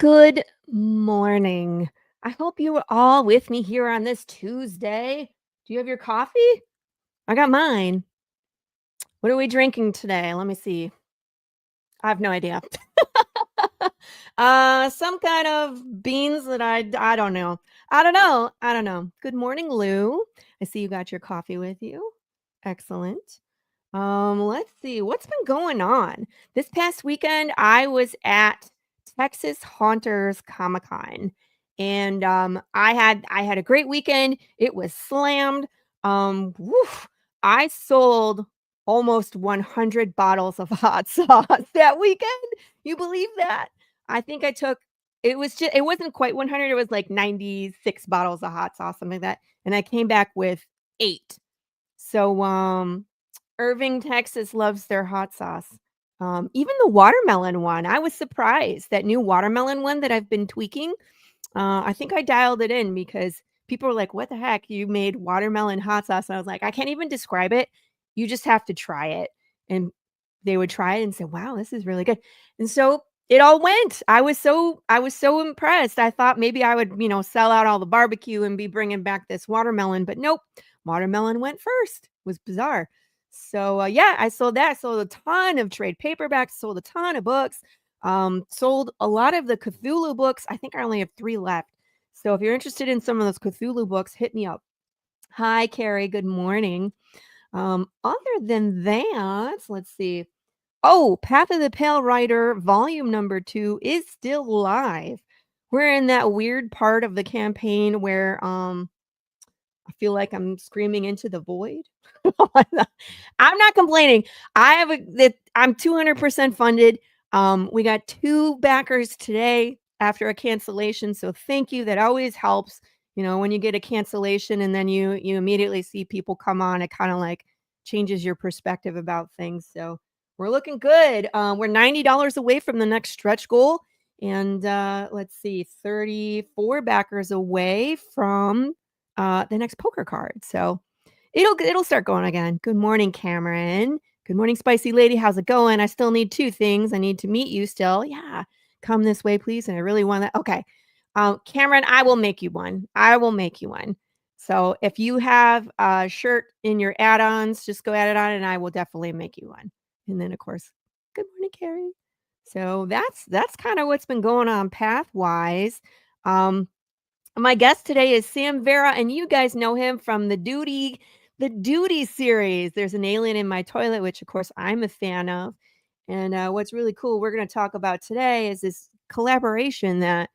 Good morning. I hope you are all with me here on this Tuesday. Do you have your coffee? I got mine. What are we drinking today? Let me see. I have no idea. Some kind of beans that I don't know. I don't know. Good morning, Lou. I see you got your coffee with you. Excellent. Let's see what's been going on. This past weekend, I was at Texas Haunters Comic Con, and I had a great weekend. It was slammed. Woof, I sold almost 100 bottles of hot sauce that weekend. You believe that? I think I took. It wasn't quite 100. It was like 96 bottles of hot sauce, something like that, and I came back with 8. So Irving, Texas loves their hot sauce. Even the watermelon one, I was surprised. That new watermelon one that I've been tweaking, I think I dialed it in because people were like, "What the heck? You made watermelon hot sauce?" And I was like, "I can't even describe it. You just have to try it." And they would try it and say, "Wow, this is really good." And so it all went. I was so impressed. I thought maybe I would, sell out all the barbecue and be bringing back this watermelon, but nope. Watermelon went first. It was bizarre. So yeah, I sold that. Sold a ton of trade paperbacks. Sold a ton of books. Sold a lot of the Cthulhu books. I think I only have 3 left. So if you're interested in some of those Cthulhu books, hit me up. Hi, Carrie. Good morning. Other than that, let's see. Oh, Path of the Pale Rider volume number 2 is still live. We're in that weird part of the campaign where I feel like I'm screaming into the void. I'm not complaining. I'm 200% funded. We got 2 backers today after a cancellation, so thank you. That always helps. When you get a cancellation and then you immediately see people come on, it kind of like changes your perspective about things. So we're looking good. We're $90 away from the next stretch goal, and let's see, 34 backers away from the next poker card. So it'll start going again. Good morning, Cameron. Good morning, Spicy Lady. How's it going? I still need 2 things. I need to meet you still. Yeah. Come this way, please. And I really want that. Okay. Cameron, I will make you one. I will make you one. So if you have a shirt in your add-ons, just go add it on and I will definitely make you one. And then of course, good morning, Carrie. So that's kind of what's been going on path-wise. My guest today is Sam Vera, and you guys know him from the Doodie series. There's an alien in my toilet, which of course I'm a fan of. And what's really cool, we're going to talk about today is this collaboration that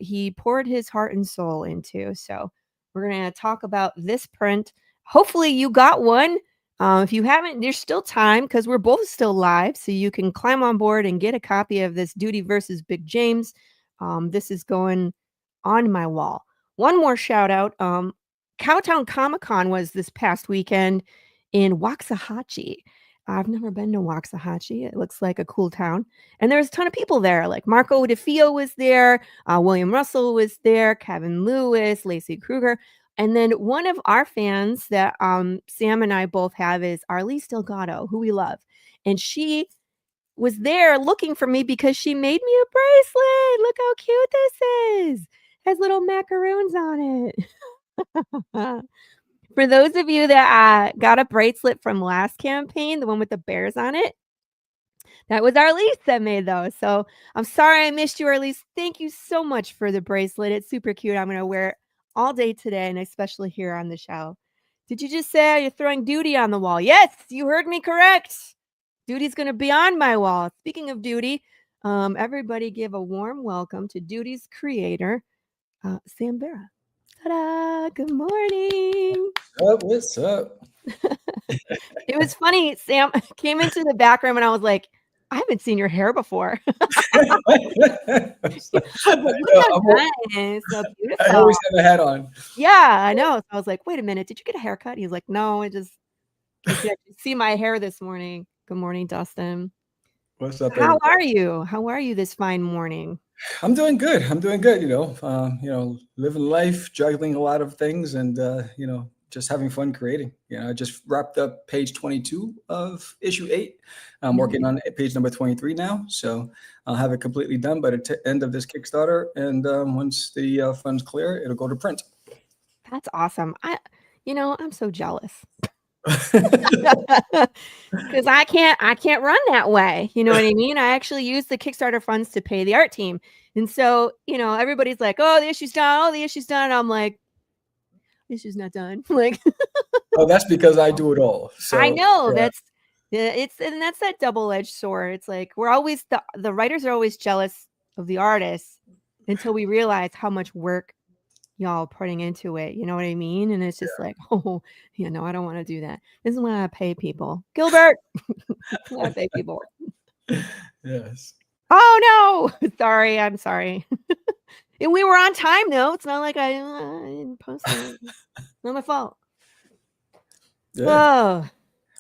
he poured his heart and soul into. So we're going to talk about this print. Hopefully you got one. If you haven't, there's still time because we're both still live, so you can climb on board and get a copy of this Doodie versus Big James. This is going on my wall. One more shout out. Cowtown Comic Con was this past weekend in Waxahachie. I've never been to Waxahachie. It looks like a cool town. And there's a ton of people there. Like Marco DeFeo was there. William Russell was there. Kevin Lewis, Lacey Kruger. And then one of our fans that Sam and I both have is Arlise Delgado, who we love. And she was there looking for me because she made me a bracelet. Look how cute this is. Has little macaroons on it. For those of you that got a bracelet from last campaign, the one with the bears on it, that was Arlise that made those. So I'm sorry I missed you, Arlise. Thank you so much for the bracelet. It's super cute. I'm going to wear it all day today, and especially here on the show. Did you just say you're throwing Doodie on the wall? Yes, you heard me correct. Doodie's going to be on my wall. Speaking of Doodie, everybody give a warm welcome to Doodie's creator, Sam Vera. Ta-da! Good morning. What's up? It was funny. Sam came into the back room and I was like, I haven't seen your hair before. Look how nice. So beautiful. I always have a hat on. Yeah, I know. So I was like, wait a minute. Did you get a haircut? He's like, no, I just see my hair this morning. Good morning, Dustin. What's up, How everybody? are you? How are you this fine morning? I'm doing good. Living life, juggling a lot of things, and just having fun creating. I just wrapped up page 22 of issue 8. I'm Nice. working on page number 23 now, so I'll have it completely done by the end of this Kickstarter. And once the funds clear, it'll go to print. That's awesome. I'm so jealous. Because I can't run that way. You know what I mean? I actually use the Kickstarter funds to pay the art team. And so, everybody's like, oh, the issue's done. Oh, the issue's done. And I'm like, the issue's not done. Like, Oh, that's because I do it all. So I know yeah. that's that double-edged sword. It's like we're always the writers are always jealous of the artists until we realize how much work y'all putting into it. You know what I mean? And it's just like, oh, no, I don't want to do that. This is when I pay people. Gilbert, I pay people. Yes. Oh no, sorry, I'm sorry. And we were on time though. It's not like I didn't post it. Not my fault. Yeah. Oh,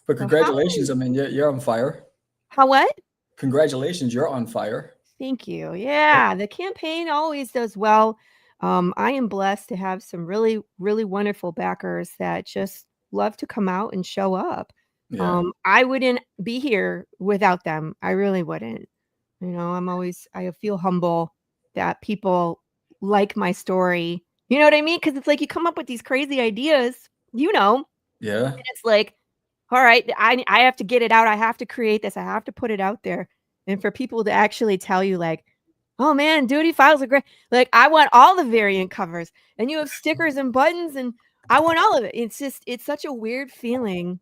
But congratulations. I mean, you're on fire. how what? Congratulations, you're on fire. Thank you. Yeah, the campaign always does well. I am blessed to have some really, really wonderful backers that just love to come out and show up. Yeah. I wouldn't be here without them. I really wouldn't. I feel humble that people like my story. You know what I mean? Because it's like you come up with these crazy ideas, and Yeah. it's like, all right, I have to get it out. I have to create this. I have to put it out there. And for people to actually tell you like, oh man, Doodie Files are great. Like I want all the variant covers and you have stickers and buttons and I want all of it. It's such a weird feeling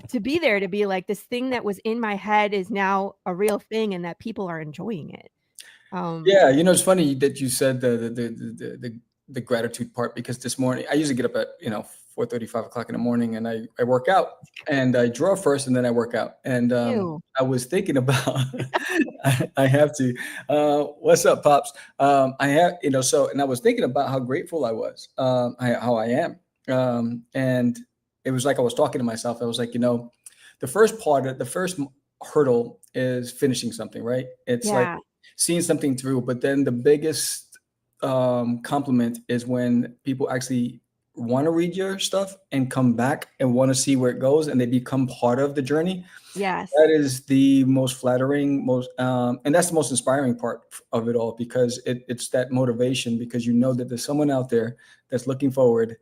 to be there, to be like this thing that was in my head is now a real thing and that people are enjoying it. Yeah, it's funny that you said the gratitude part, because this morning I usually get up at 4:30, 5 o'clock in the morning, and I work out, and I draw first and then I work out. And Ew. I was thinking about I have to what's up, Pops? I have so, and I was thinking about how grateful I was, how I am, and it was like I was talking to myself. I was like, the first hurdle is finishing something, right? It's like Yeah. seeing something through. But then the biggest compliment is when people actually want to read your stuff and come back and want to see where it goes, and they become part of the journey. Yes. That is the most flattering, and that's the most inspiring part of it all, because it's that motivation, because that there's someone out there that's looking forward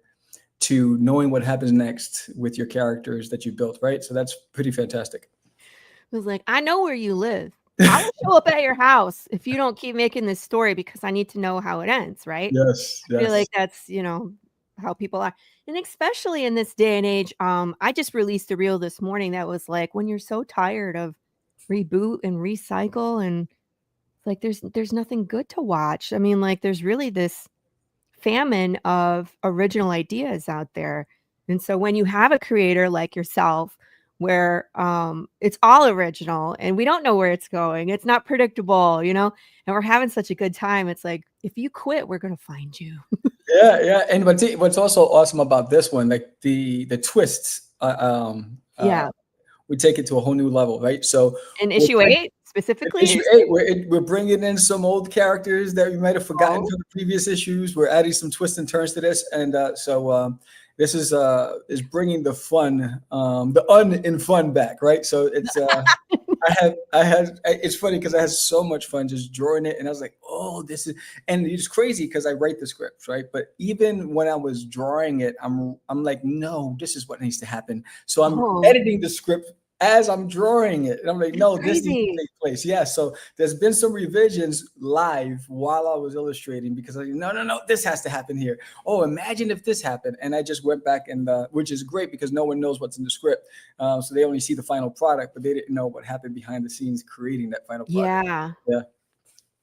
to knowing what happens next with your characters that you built, right? So that's pretty fantastic. It was like, I know where you live. I will show up at your house if you don't keep making this story because I need to know how it ends, right? Yes, I feel yes. like that's, how people are. And especially in this day and age, I just released a reel this morning that was like, when you're so tired of reboot and recycle, and it's like there's nothing good to watch. I mean, like there's really this famine of original ideas out there. And so when you have a creator like yourself where it's all original and we don't know where it's going, it's not predictable, and we're having such a good time, it's like if you quit, we're going to find you. Yeah. And what's also awesome about this one, like the twists, Yeah. we take it to a whole new level, right? So In issue 8 specifically? issue 8, we're bringing in some old characters that we might have forgotten Oh. from the previous issues. We're adding some twists and turns to this, and so this is bringing the fun, the in fun back, right? So it's it's funny because I had so much fun just drawing it, and I was like, oh, this is, and it's crazy because I write the scripts, right? But even when I was drawing it, I'm like, no, this is what needs to happen. So I'm editing the script as I'm drawing it, and I'm like, no, this needs to take place. Yeah. So there's been some revisions live while I was illustrating, because I no, this has to happen here. Oh, imagine if this happened. And I just went back, and which is great because no one knows what's in the script, so they only see the final product, but they didn't know what happened behind the scenes creating that final product. Yeah.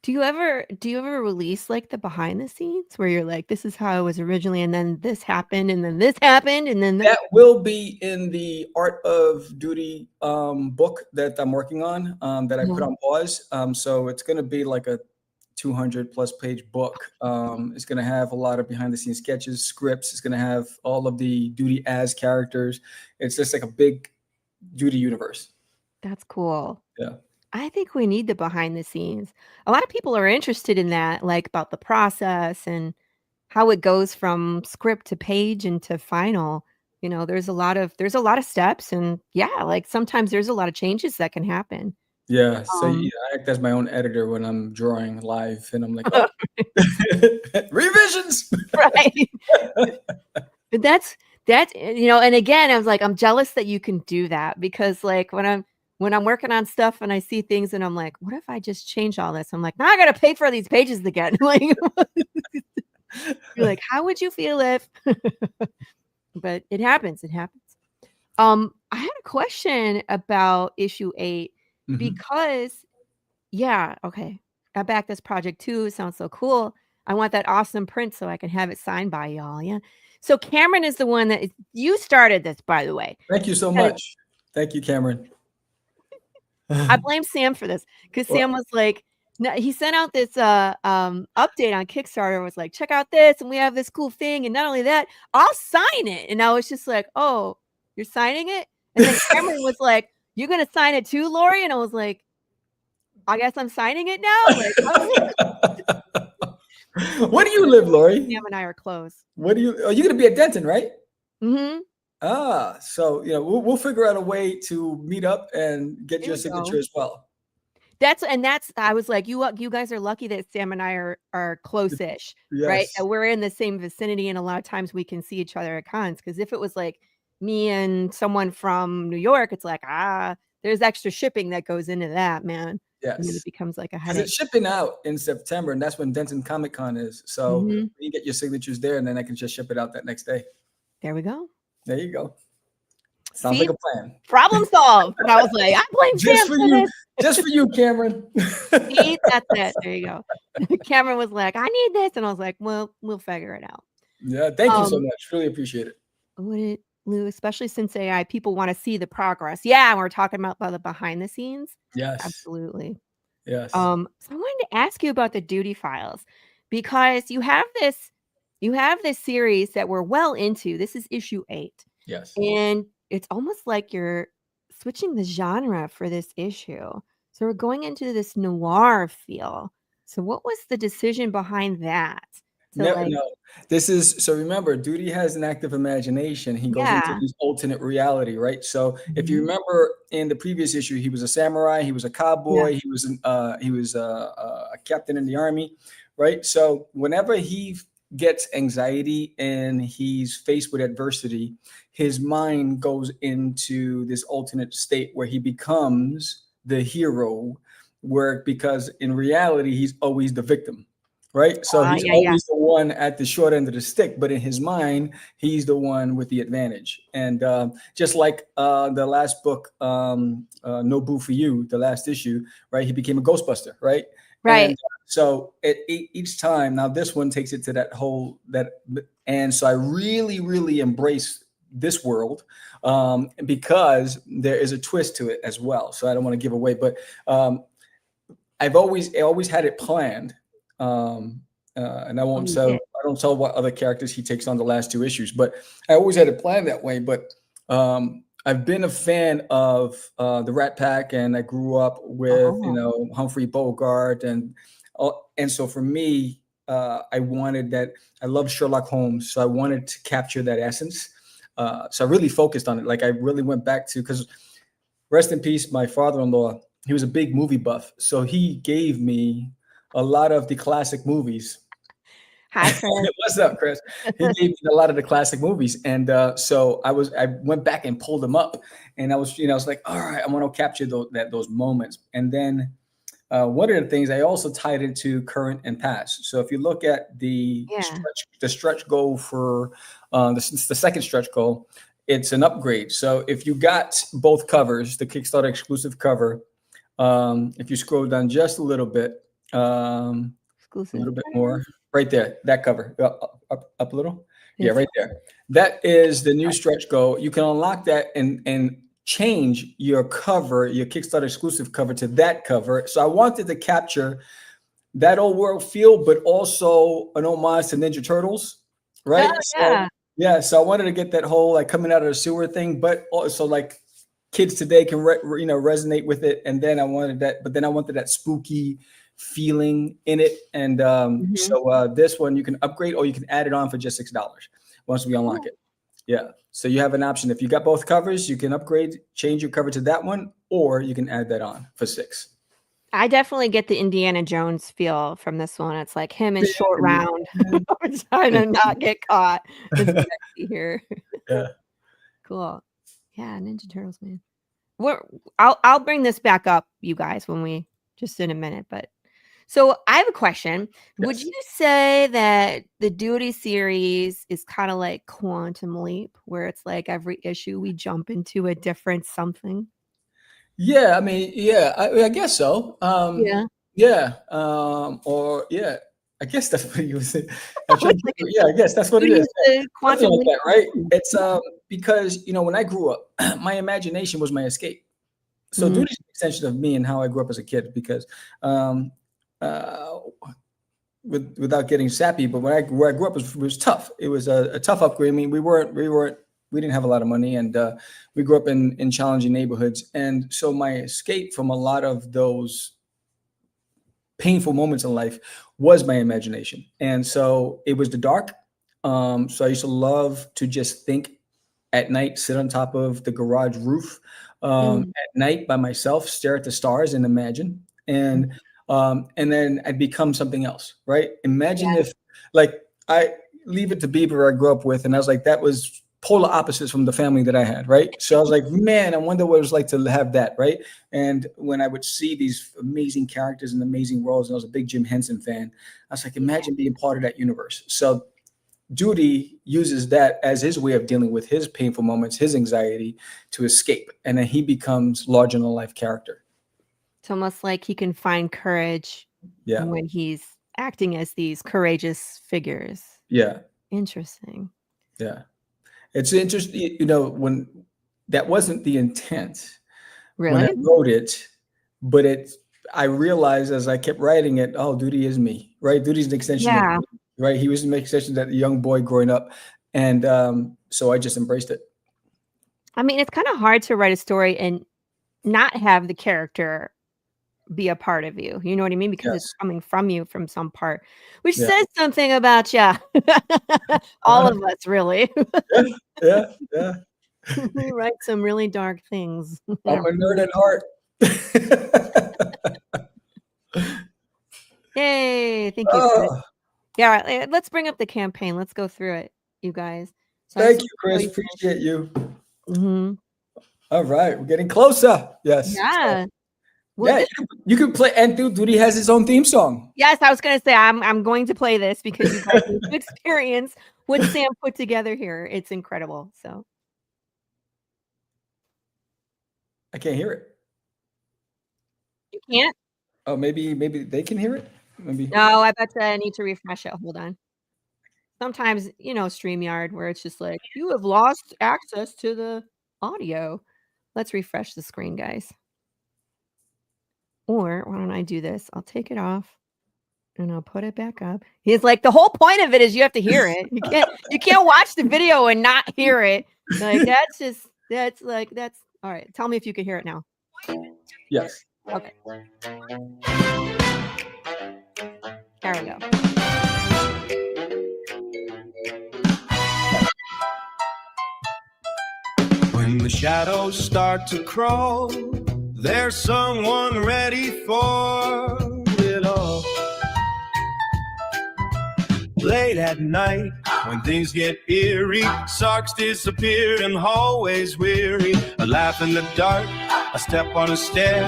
Do you ever release like the behind the scenes where you're like, this is how it was originally, and then this happened, and then this happened, and then that will be in the Art of Doodie book that I'm working on, that I put on pause. So it's going to be like a 200 plus page book. It's going to have a lot of behind the scenes sketches, scripts. It's going to have all of the Doodie as characters. It's just like a big Doodie universe. That's cool. Yeah. I think we need the behind the scenes. A lot of people are interested in that, like about the process and how it goes from script to page and to final. You know, there's a lot of steps, and yeah, like sometimes there's a lot of changes that can happen. Yeah. So Um, I act as my own editor when I'm drawing live, and I'm like, oh, revisions. right. But that's and again, I was like, I'm jealous that you can do that because like when I'm working on stuff and I see things and I'm like, what if I just change all this? I'm like, now I gotta pay for these pages again. Like you're like, how would you feel if but it happens, it happens. I had a question about issue 8 Mhm. because yeah, okay. I back this project too. It sounds so cool. I want that awesome print so I can have it signed by y'all. Yeah. So Cameron is the one you started this, by the way. Thank you so Kinda- much. Thank you, Cameron. I blame Sam for this because Well, Sam was like, no, he sent out this update on Kickstarter. Was like, check out this, and we have this cool thing, and not only that, I'll sign it. And I was just like, oh, you're signing it? And then Cameron was like, you're gonna sign it too, Laurie? And I was like, I guess I'm signing it now. Like, where do you live, Laurie? Sam and I are close. What do you? Are you going to be at Denton, right? Mhm. Ah, so we'll figure out a way to meet up and get There your we signature go. as well. That's I was like, you guys are lucky that Sam and I are close-ish, right? Yes, That we're in the same vicinity, and a lot of times we can see each other at cons. Because if it was like me and someone from New York, it's like, there's extra shipping that goes into that, man, and then it yes. becomes like a Because it's headache. shipping out in September, and that's when Denton Comic Con is. So Mhm. you get your signatures there, and then I can just ship it out that next day. There we go. There you go. Sounds like See? a plan. Problem solved. But I was like, "I blame Just Sam for for you, this." just for you, Cameron. See? That's it. There you go. Cameron was like, "I need this," and I was like, "Well, we'll figure it out." Yeah, thank you so Um much. Really appreciate it. Would it Lou, especially since AI, people wanna see the progress. Yeah, we're talking about the behind the scenes. Yes, Absolutely. yes, So I wanted to ask you about the Doodie Files because you have this series that we're well into. This is issue 8, yes. and it's almost like you're switching the genre for this issue. So we're going into this noir feel. So what was the decision behind that? To Never like no. This is so remember, Duty has an active imagination. He goes into yeah. this alternate reality, right? So if you Mhm. remember in the previous issue, he was a samurai, he was a Yeah. cowboy, he was a captain in the army, right? So whenever he gets anxiety and he's faced with adversity, his mind goes into this alternate state where he becomes the hero, where because in reality he's always the victim, right? So he's Yeah, yeah. always the one at the short end of the stick, but in his mind, he's the one with the advantage. And just like the last book, No Boo for You, the last issue, right? He became a Ghostbuster, right? And Right. so each time, now this one takes it to and so I really, really embrace this world because there is a twist to it as well. So I don't want to give away, but I always had it planned, and Oh, you did. I don't tell what other characters he takes on the last two issues, but I always had it planned that way. But I've been a fan of the Rat Pack, and I grew up with Oh. Humphrey Bogart, and so for me, I wanted that. I love Sherlock Holmes, so I wanted to capture that essence. So I really focused on it. Like I really went back to because rest in peace, my father-in-law. He was a big movie buff, so he gave me a lot of the classic movies. Hi, Chris. What's up, Chris? He gave me a lot of the classic movies, and so I went back and pulled them up, and I was like, all right, I want to capture those moments, and then one of the things I also tied into current and past. So if you look at Yeah. the stretch goal for the second stretch goal, it's an upgrade. So if you got both covers, the Kickstarter exclusive cover, if you scroll down just a Exclusive little bit terms. more, right there, that cover, up a little, yeah, This right there. That is the new stretch goal. You can unlock that and change your cover, your Kickstarter exclusive cover to that cover. So I wanted to capture that old world feel, but also an homage to Ninja Turtles, oh, right? So yeah. yeah, so I wanted to get that whole like coming out of the sewer thing, but also like kids today can resonate with it. And then I wanted that, but then I wanted that spooky feeling in it. And Mhm. so this one you can upgrade or you can add it on for just $6 once we unlock Cool. it. Yeah. So you have an option. If you got both covers, you can upgrade, change your cover to that one, or you can add that on for $6. I definitely get the Indiana Jones feel from this one. It's like him and Short Round trying to not get caught. It's sexy here. Yeah. Cool. Yeah, Ninja Turtles, man. We're I'll bring this back up, you guys, when we just in a minute, but so I have a question. Would Yes. you say that the Doodie series is kind of like Quantum Leap, where it's like every issue we jump into a different something? Yeah, I mean, yeah, I guess so. Yeah. Yeah, or yeah, I guess that's what you said. I'm trying It's to like yeah, I guess that's what it Doodie is. is the Something Quantum like Leap. that, right? It's because when I grew up, my imagination was my escape. So Mm, duty is an extension of me and how I grew up as a kid because um uh without getting sappy, but where I grew up was tough. It was a tough upgrade. I mean, we didn't have a lot of money, and we grew up in challenging neighborhoods, and so my escape from a lot of those painful moments in life was my imagination, and so it was the dark. So I used to love to just think at night, sit on top of the garage roof mm, at night by myself, stare at the stars and imagine. And then I'd become something else, right? Imagine yeah. if, like, I leave it to Bieber I grew up with, and I was like, that was polar opposites from the family that I had, right? So I was like, man, I wonder what it was like to have that, right? And when I would see these amazing characters and amazing roles, and I was a big Jim Henson fan, I was like, imagine being part of that universe. So Doodie uses that as his way of dealing with his painful moments, his anxiety to escape. And then he becomes larger than life character. It's almost like he can find courage Yeah. when he's acting as these courageous figures. Yeah. Interesting. Yeah. It's interesting, when that wasn't the intent when I Really? wrote it, but I realized as I kept writing it, oh, Doodie is me, right? Doodie's an extension of Yeah. me, right? He was an extension of that young boy growing up. And so I just embraced it. I mean, it's kinda hard to write a story and not have the character be a part of you, you know what I mean? Because it's Yes. coming from you from some part, which Yeah. says something about ya. All Uh-huh. of us, really. Yeah. Yeah. Yeah. We write some really dark things. I'm a nerd at heart. Yay, thank you, Chris. Oh, Yeah, let's bring up the campaign, let's go through it, you guys. So I thank see you, Chris. you Appreciate you. Mhm. All right, we're getting closer. Yes. So, Yeah. Well, yeah, you can play. And Duty has his own theme song. yes, I was gonna say I'm going to play this because you guys need to experience what Sam put together here. It's incredible, so I can't hear it. you can't? Oh, maybe they can hear it. Maybe. No, I bet you I need to refresh it, hold on. Sometimes, StreamYard where it's just like, "You have lost access to the audio." Let's refresh the screen, guys. Or why don't I do this? I'll take it off, and I'll put it back up. He's like, "The whole point of it is you have to hear it. You can't watch the video and not hear it." Like, that's alright. Tell me if you can hear it now. Yes. Okay. There we go. When the shadows start to crawl, there's someone ready for it all. Late at night, when things get eerie, Sarks disappeared and hallways weary. A laugh in the dark, a step on a stair.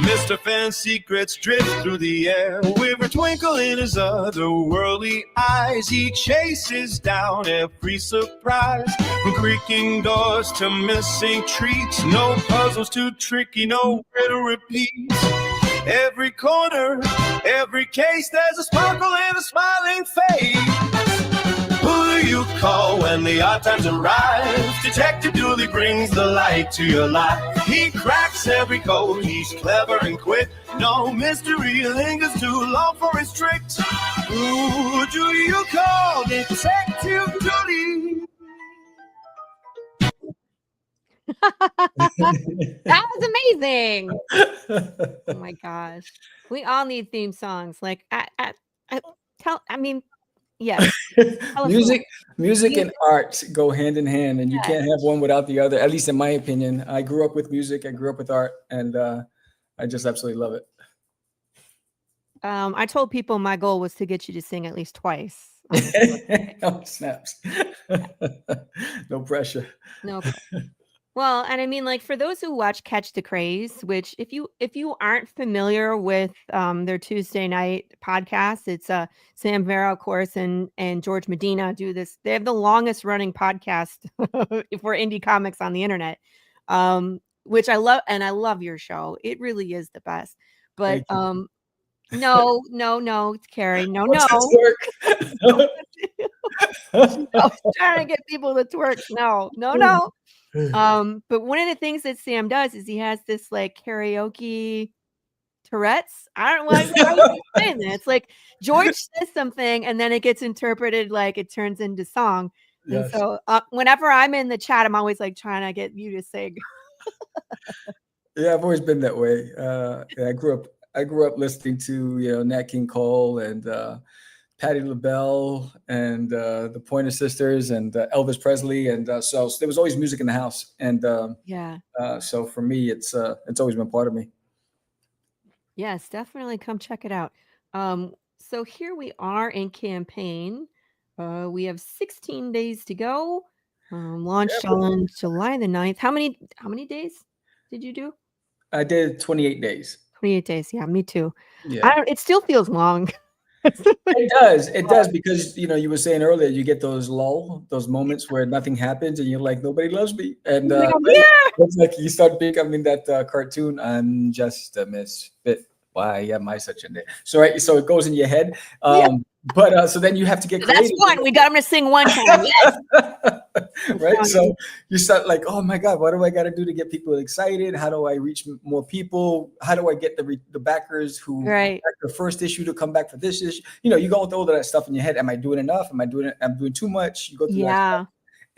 Mr. Fan's secrets drift through the air. With a twinkle in his otherworldly eyes, he chases down every surprise. From creaking doors to missing treats, no puzzles too tricky, nowhere to repeat. Every corner, every case, there's a sparkle in a smiling face. Who do you call when the odd times arrive? Detective Dooley brings the light to your life. He cracks every code, he's clever and quick. No mystery lingers too long for his tricks. Who do you call? Detective Dooley. That was amazing. Oh my gosh. We all need theme songs. Like, I mean, yes. Tell us more. Music Music, and art go hand in hand, and you yes. can't have one without the other, at least in my opinion. I grew up with music, I grew up with art, and I just absolutely love it. I told people my goal was to get you to sing at least twice on the show today. Oh, snaps. No pressure. No pressure. Well, and I mean, like, for those who watch Catch the Craze, which if you aren't familiar with their Tuesday night podcast, it's Sam Vera, of course, and George Medina do this. They have the longest running podcast for indie comics on the internet, which I love, and I love your show. It really is the best. But Thank you. no, it's Carrie. No, What's this no. work? I was trying to get people to twerk. No. But one of the things that Sam does is he has this like karaoke Tourette's. I don't know how you explain that. It's like George says something and then it gets interpreted like it turns into song. And Yes. so whenever I'm in the chat, I'm always like trying to get you to sing. Yeah, I've always been that way. Yeah, I grew up listening to Nat King Cole and Patti LaBelle and the Pointer Sisters and Elvis Presley, and so there was always music in the house. And Yeah. so for me, it's always been part of me. Yes, definitely come check it out. So here we are in campaign. We have 16 days to go. Launched on July the 9th. How many days did you do? I did 28 days. 28 days. Yeah, me too. Yeah. It still feels long. It does because you were saying earlier you get those those moments where nothing happens and you're like, nobody loves me, and Like, I'm here. it's like you start becoming that cartoon. I'm just a misfit. Why am I such a nit? So it goes in your head. Yeah. But so then you have to get creative. That's one. We got him to sing one time. Yes. Right. So you start like, oh my God, what do I got to do to get people excited? How do I reach more people? How do I get the backers who back the first issue to come back for this issue? You go with all of that stuff in your head. Am I doing enough? I'm doing too much? You go through that stuff.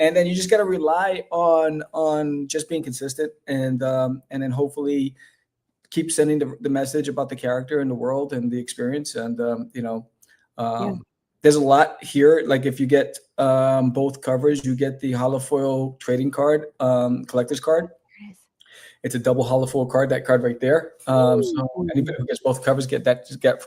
And then you just got to rely on just being consistent and then hopefully keep sending the message about the character and the world and the experience. And there's a lot here. Like if you get both covers, you get the holofoil trading card, collector's card. It's a double holofoil card, that card right there. So anybody who gets both covers get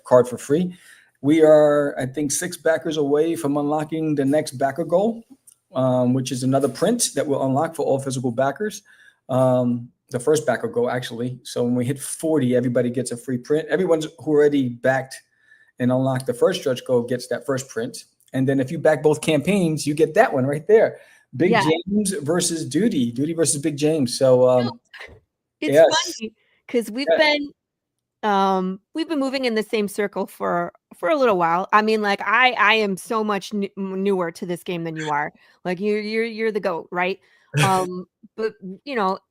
card for free. We are, I think, 6 backers away from unlocking the next backer goal, which is another print that will unlock for all physical backers. The first backer goal, actually. So when we hit 40, everybody gets a free print. Everyone's who already backed and unlocked the first stretch goal gets that first print. And then if you back both campaigns, you get that one right there. Big James versus Doodie versus Big James. So it's funny because we've been moving in the same circle for a little while. I mean, like I am so much newer to this game than you are. Like you're the GOAT, right? But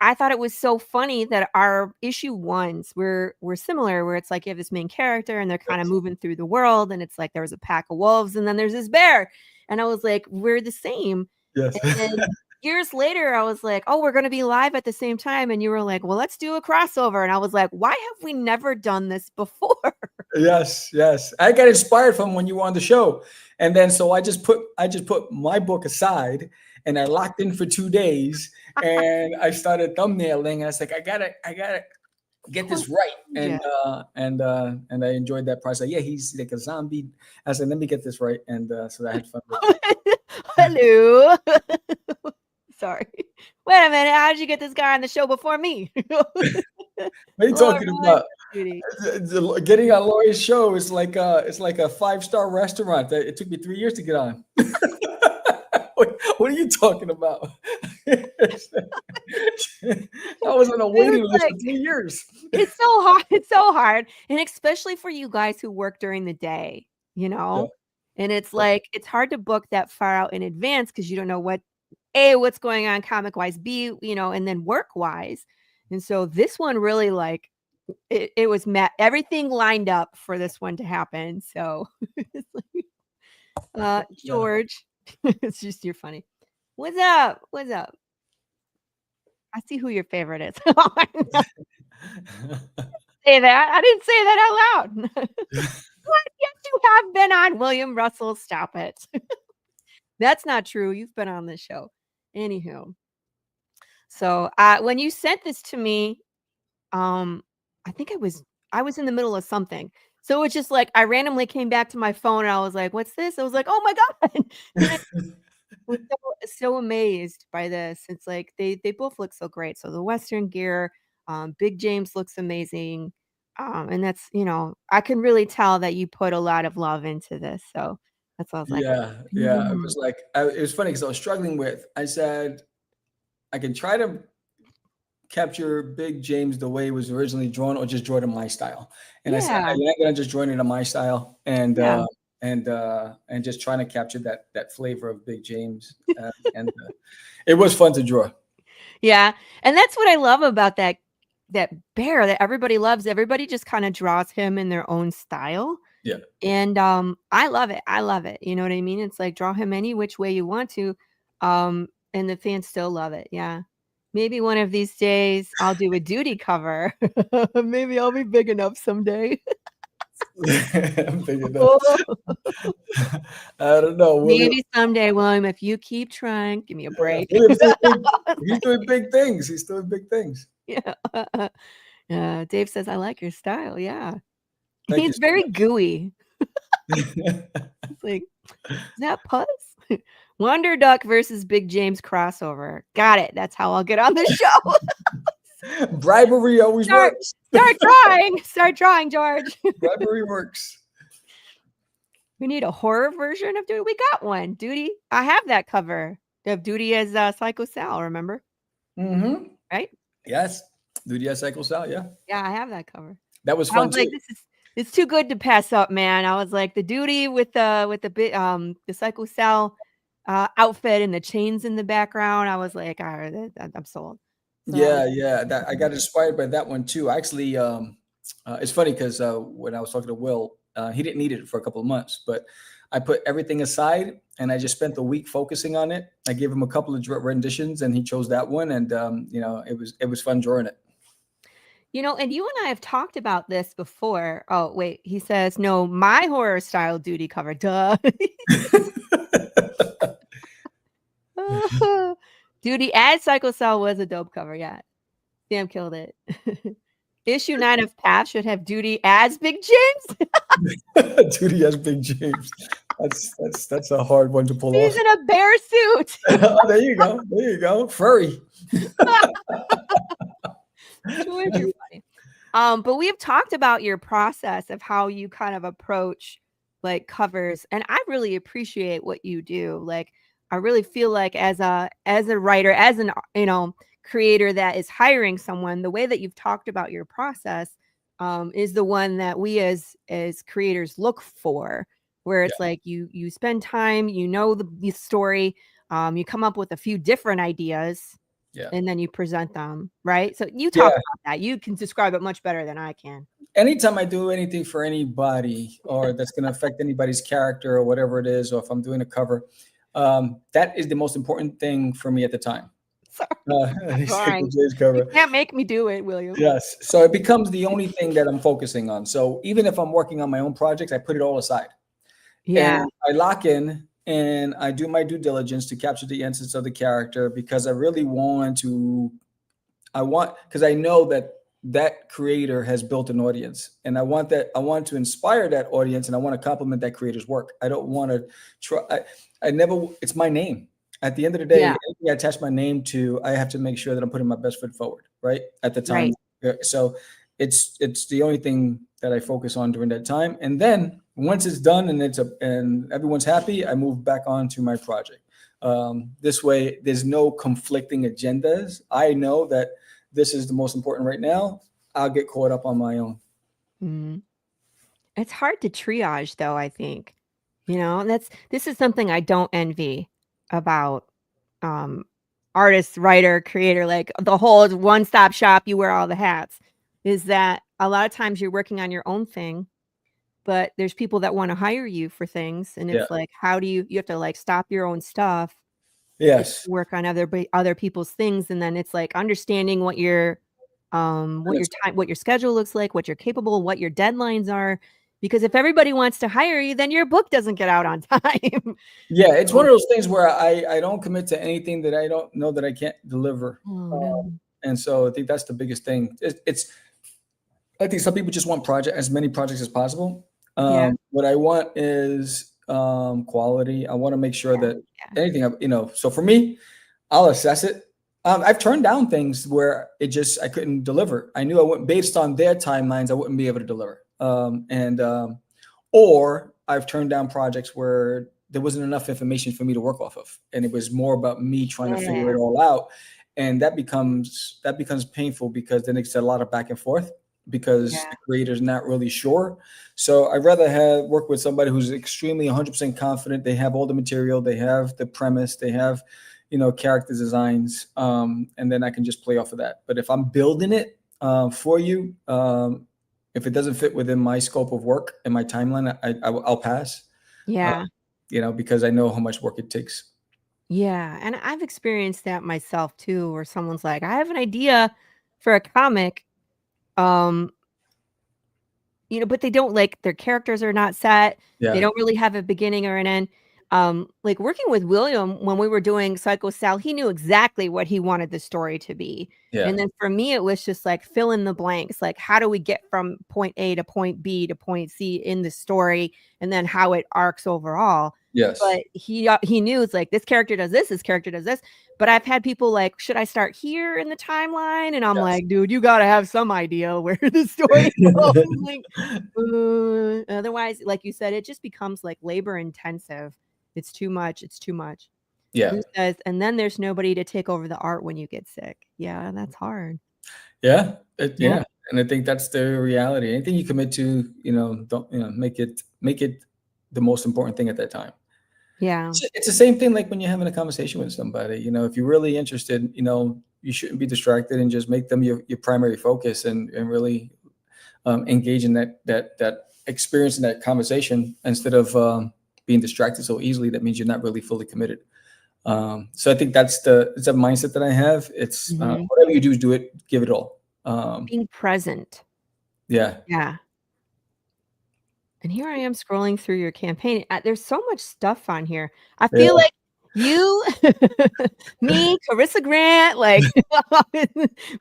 I thought it was so funny that our issue ones were similar, where it's like you have this main character and they're kind of moving through the world, and it's like there was a pack of wolves and then there's this bear, and I was like, we're the same. Yes. And then years later, I was like, oh, we're going to be live at the same time, and you were like, well, let's do a crossover, and I was like, why have we never done this before? Yes. I got inspired from when you were on the show, and then so I just put my book aside. And I locked in for 2 days, and I started thumbnailing. And I was like, I gotta get this right, and I enjoyed that process. Yeah, he's like a zombie. I said, let me get this right, and so I had fun with it. Hello. Sorry. Wait a minute. How did you get this guy on the show before me? What are you talking about? Getting on Laurie's show is like a 5-star restaurant. It took me 3 years to get on. What are you talking about? I was on a waiting list for 3 years. It's so hard. It's so hard. And especially for you guys who work during the day, and it's like, it's hard to book that far out in advance because you don't know what's going on comic wise, B, and then work wise. And so this one really like, it was everything lined up for this one to happen. So George, it's just, you're funny. What's up? I see who your favorite is. Say that. I didn't say that out loud. What? Yes, you have been on William Russell. Stop it. That's not true. You've been on this show. Anywho, so when you sent this to me, I think I was in the middle of something. So it's just like I randomly came back to my phone and I was like, "What's this?" I was like, "Oh my god!" And I was so amazed by this. It's like they both look so great. So the Western gear, Big James looks amazing, and that's I can really tell that you put a lot of love into this. So that's why I was like, Yeah, yeah. It was like it was funny because I was struggling with. I said I can try to capture Big James the way it was originally drawn, or just draw it in my style. And I said I yeah, ain't gonna just draw it in my style, yeah. and just trying to capture that flavor of Big James. It was fun to draw. Yeah, and that's what I love about that bear that everybody loves. Everybody just kinda draws him in their own style, Yeah. and, I love it, I love it, you know what I mean? It's like, draw him any which way you want to, and the fans still love it, yeah. Maybe one of these days, I'll do a Doodie cover. Maybe I'll be big enough someday. I'm thinking that. I don't know, William. Maybe someday, William, if you keep trying, give me a break. William's doing he's doing big things. He's doing big things. Yeah. Yeah, Dave says, "I like your style." Yeah. Thank you He's so very much. gooey. It's like, "Is that pus?" Wonder Duck versus Big James crossover. Got it. That's how I'll get on the show. Bribery always Start works. start drawing. Start drawing, George. Bribery works. We need a horror version of Duty. We got one. Duty. I have that cover of Duty as Psycho Sal, remember? Mm-hmm. Right? Yes. Doodie Cycle Sal, yeah. Yeah, I have that cover. That was I fun was like, too. it's too good to pass up, man. I was like, the Duty with the Psycho Sal outfit and the chains in the background. I was like, all right, I'm sold. So that was Yeah, yeah. That I got inspired by that one too. Actually, it's funny because when I was talking to Will, he didn't need it for a couple of months, but I put everything aside and I just spent the week focusing on it. I gave him a couple of renditions, and he chose that one, and it was fun drawing it. and you and I have talked about this before. Oh, wait, he says, no, my horror style Duty cover. Duh. Duty as Psycho Cell was a dope cover. Yeah. Sam killed it. Issue 9 of Path should have Duty as Big James. Doodie has Big James. That's a hard one to pull He's off. in a bear suit. Oh, there you go. There you go. Furry. George, you're funny. But we've talked about your process of how you kind of approach like covers, and I really appreciate what you do. Like, I really feel like as a writer, as an creator that is hiring someone, the way that you've talked about your process is the one that we as creators look for, where it's Yeah. like you spend time, the story, you come up with a few different ideas, Yeah. and then you present them, right? So you talk Yeah. about that. You can describe it much better than I can. Anytime I do anything for anybody, or that's going to affect anybody's character or whatever it is, or if I'm doing a cover, that is the most important thing for me at the time. Sorry. Sorry. Jay's You cover. can't make me do it, William. Yes. So it becomes the only thing that I'm focusing on. So even if I'm working on my own projects, I put it all aside. Yeah. And I lock in and I do my due diligence to capture the essence of the character, because I really because I know that creator has built an audience, and I want to inspire that audience, and I want to compliment that creator's work. I don't want to it's my name. At the end of the day, Yeah. anything I attach my name to, I have to make sure that I'm putting my best foot forward, right? At the time. Right. So it's the only thing that I focus on during that time. And then once it's done and everyone's happy, I move back on to my project. This way, there's no conflicting agendas. I know that this is the most important right now. I'll get caught up on my own. Mm-hmm. It's hard to triage, though, I think. This is something I don't envy about artist, writer, creator, like the whole one-stop shop, you wear all the hats, is that a lot of times you're working on your own thing, but there's people that want to hire you for things, and it's like, how do you have to like stop your own stuff Yes. work on other people's things, and then it's like understanding what your time, what your schedule looks like, what you're capable, what your deadlines are. Because if everybody wants to hire you, then your book doesn't get out on time. Yeah, it's one So of those things where I don't commit to anything that I don't know that I can't deliver. oh, Um, no. and so I think that's the biggest thing. I think some people just want as many projects as possible. Yeah, What I want is quality. I want to make sure that yeah. anything, so for me, I'll assess it. I've turned down things where I couldn't deliver. I knew I wouldn't, based on their timelines, I wouldn't be able to deliver. Or I've turned down projects where there wasn't enough information for me to work off of, and it was more about me trying to figure Yeah, it all out. And that becomes painful because then it's a lot of back and forth because yeah, the creator's not really sure. So I'd rather work with somebody who's extremely 100% confident. They have all the material, they have the premise, they have, character designs, and then I can just play off of that. But if I'm building it for you, if it doesn't fit within my scope of work and my timeline, I'll pass. Uh, yeah, because I know how much work it takes. yeah, and I've experienced that myself too, where someone's like, "I have an idea for a comic," um, but they don't like their characters are not set. They Yeah, don't really have a beginning or an end. Like working with William when we were doing Psycho Sal, he knew exactly what he wanted the story to be. yeah, And then for me, it was just like fill in the blanks. Like, how do we get from point A to point B to point C in the story, and then how it arcs overall. yes, But he knew it's like this character does this character does this. But I've had people like, should I start here in the timeline? And I'm yes. like, dude, you got to have some idea where the story goes. Like, otherwise, like you said, it just becomes like labor intensive. It's too much. It's too much. Yeah, Who says, and then there's nobody to take over the art when you get sick. Yeah, that's hard. yeah, Yeah. yeah. And I think that's the reality. Anything you commit to, don't make it the most important thing at that time. Yeah. It's the same thing like when you're having a conversation with somebody. If you're really interested, you shouldn't be distracted and just make them your primary focus and really engage in that experience in that conversation instead of being distracted so easily. That means you're not really fully committed. So I think it's a mindset that I have. It's Mhm. whatever you do, give it all. Being present. Yeah, Yeah. And here I am scrolling through your campaign. There's so much stuff on here. I feel yeah, like you, me, Carissa Grant, like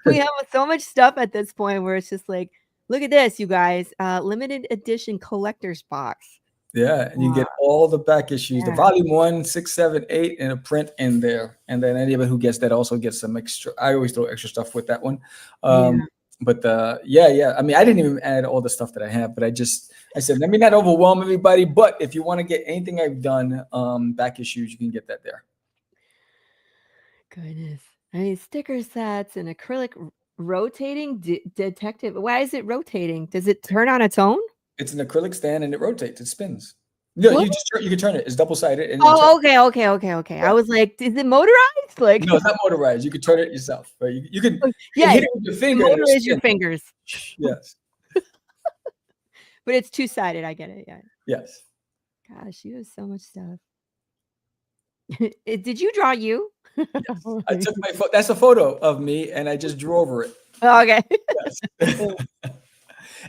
we have so much stuff at this point where it's just like, look at this, you guys, limited edition collector's box. yeah. And you Wow. get all the back issues, the Yeah. volume 1, 6, 7, 8, and a print in there. And then anybody who gets that also gets some extra. I always throw extra stuff with that one. Yeah. But yeah. I mean, I didn't even add all the stuff that I have, but I said, let me not overwhelm everybody. But if you want to get anything I've done, back issues, you can get that there. Goodness. I mean, sticker sets and acrylic rotating detective. Why is it rotating? Does it turn on its own? It's an acrylic stand and it rotates, it spins. No, What? you can turn it. It's double sided and you turn Oh, okay. it. I was like, is it motorized? Like, No, it's not motorized. You can turn it yourself. Right? You can yeah, hit it with your the finger and motor it'll is your spin. fingers, Yes. but it's two-sided. I get it. Yeah. Yes. Gosh, you have so much stuff. Did you draw you? I took my that's a photo of me and I just drew over it. Oh, okay. Yes.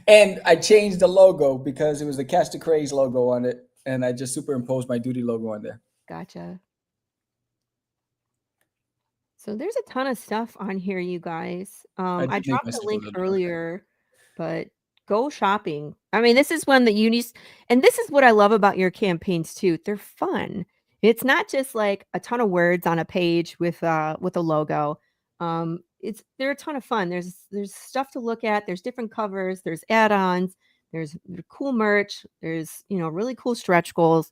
And I changed the logo because it was the Catch the Craze logo on it. And I just superimposed my Doodie logo on there. Gotcha. So there's a ton of stuff on here, you guys. I I did make dropped a myself a link little darker. earlier, but go shopping. I mean, this is one that you need, and this is what I love about your campaigns too. They're fun. It's not just like a ton of words on a page with a logo. They're a ton of fun. There's stuff to look at. There's different covers. There's add-ons. There's cool merch. There's really cool stretch goals,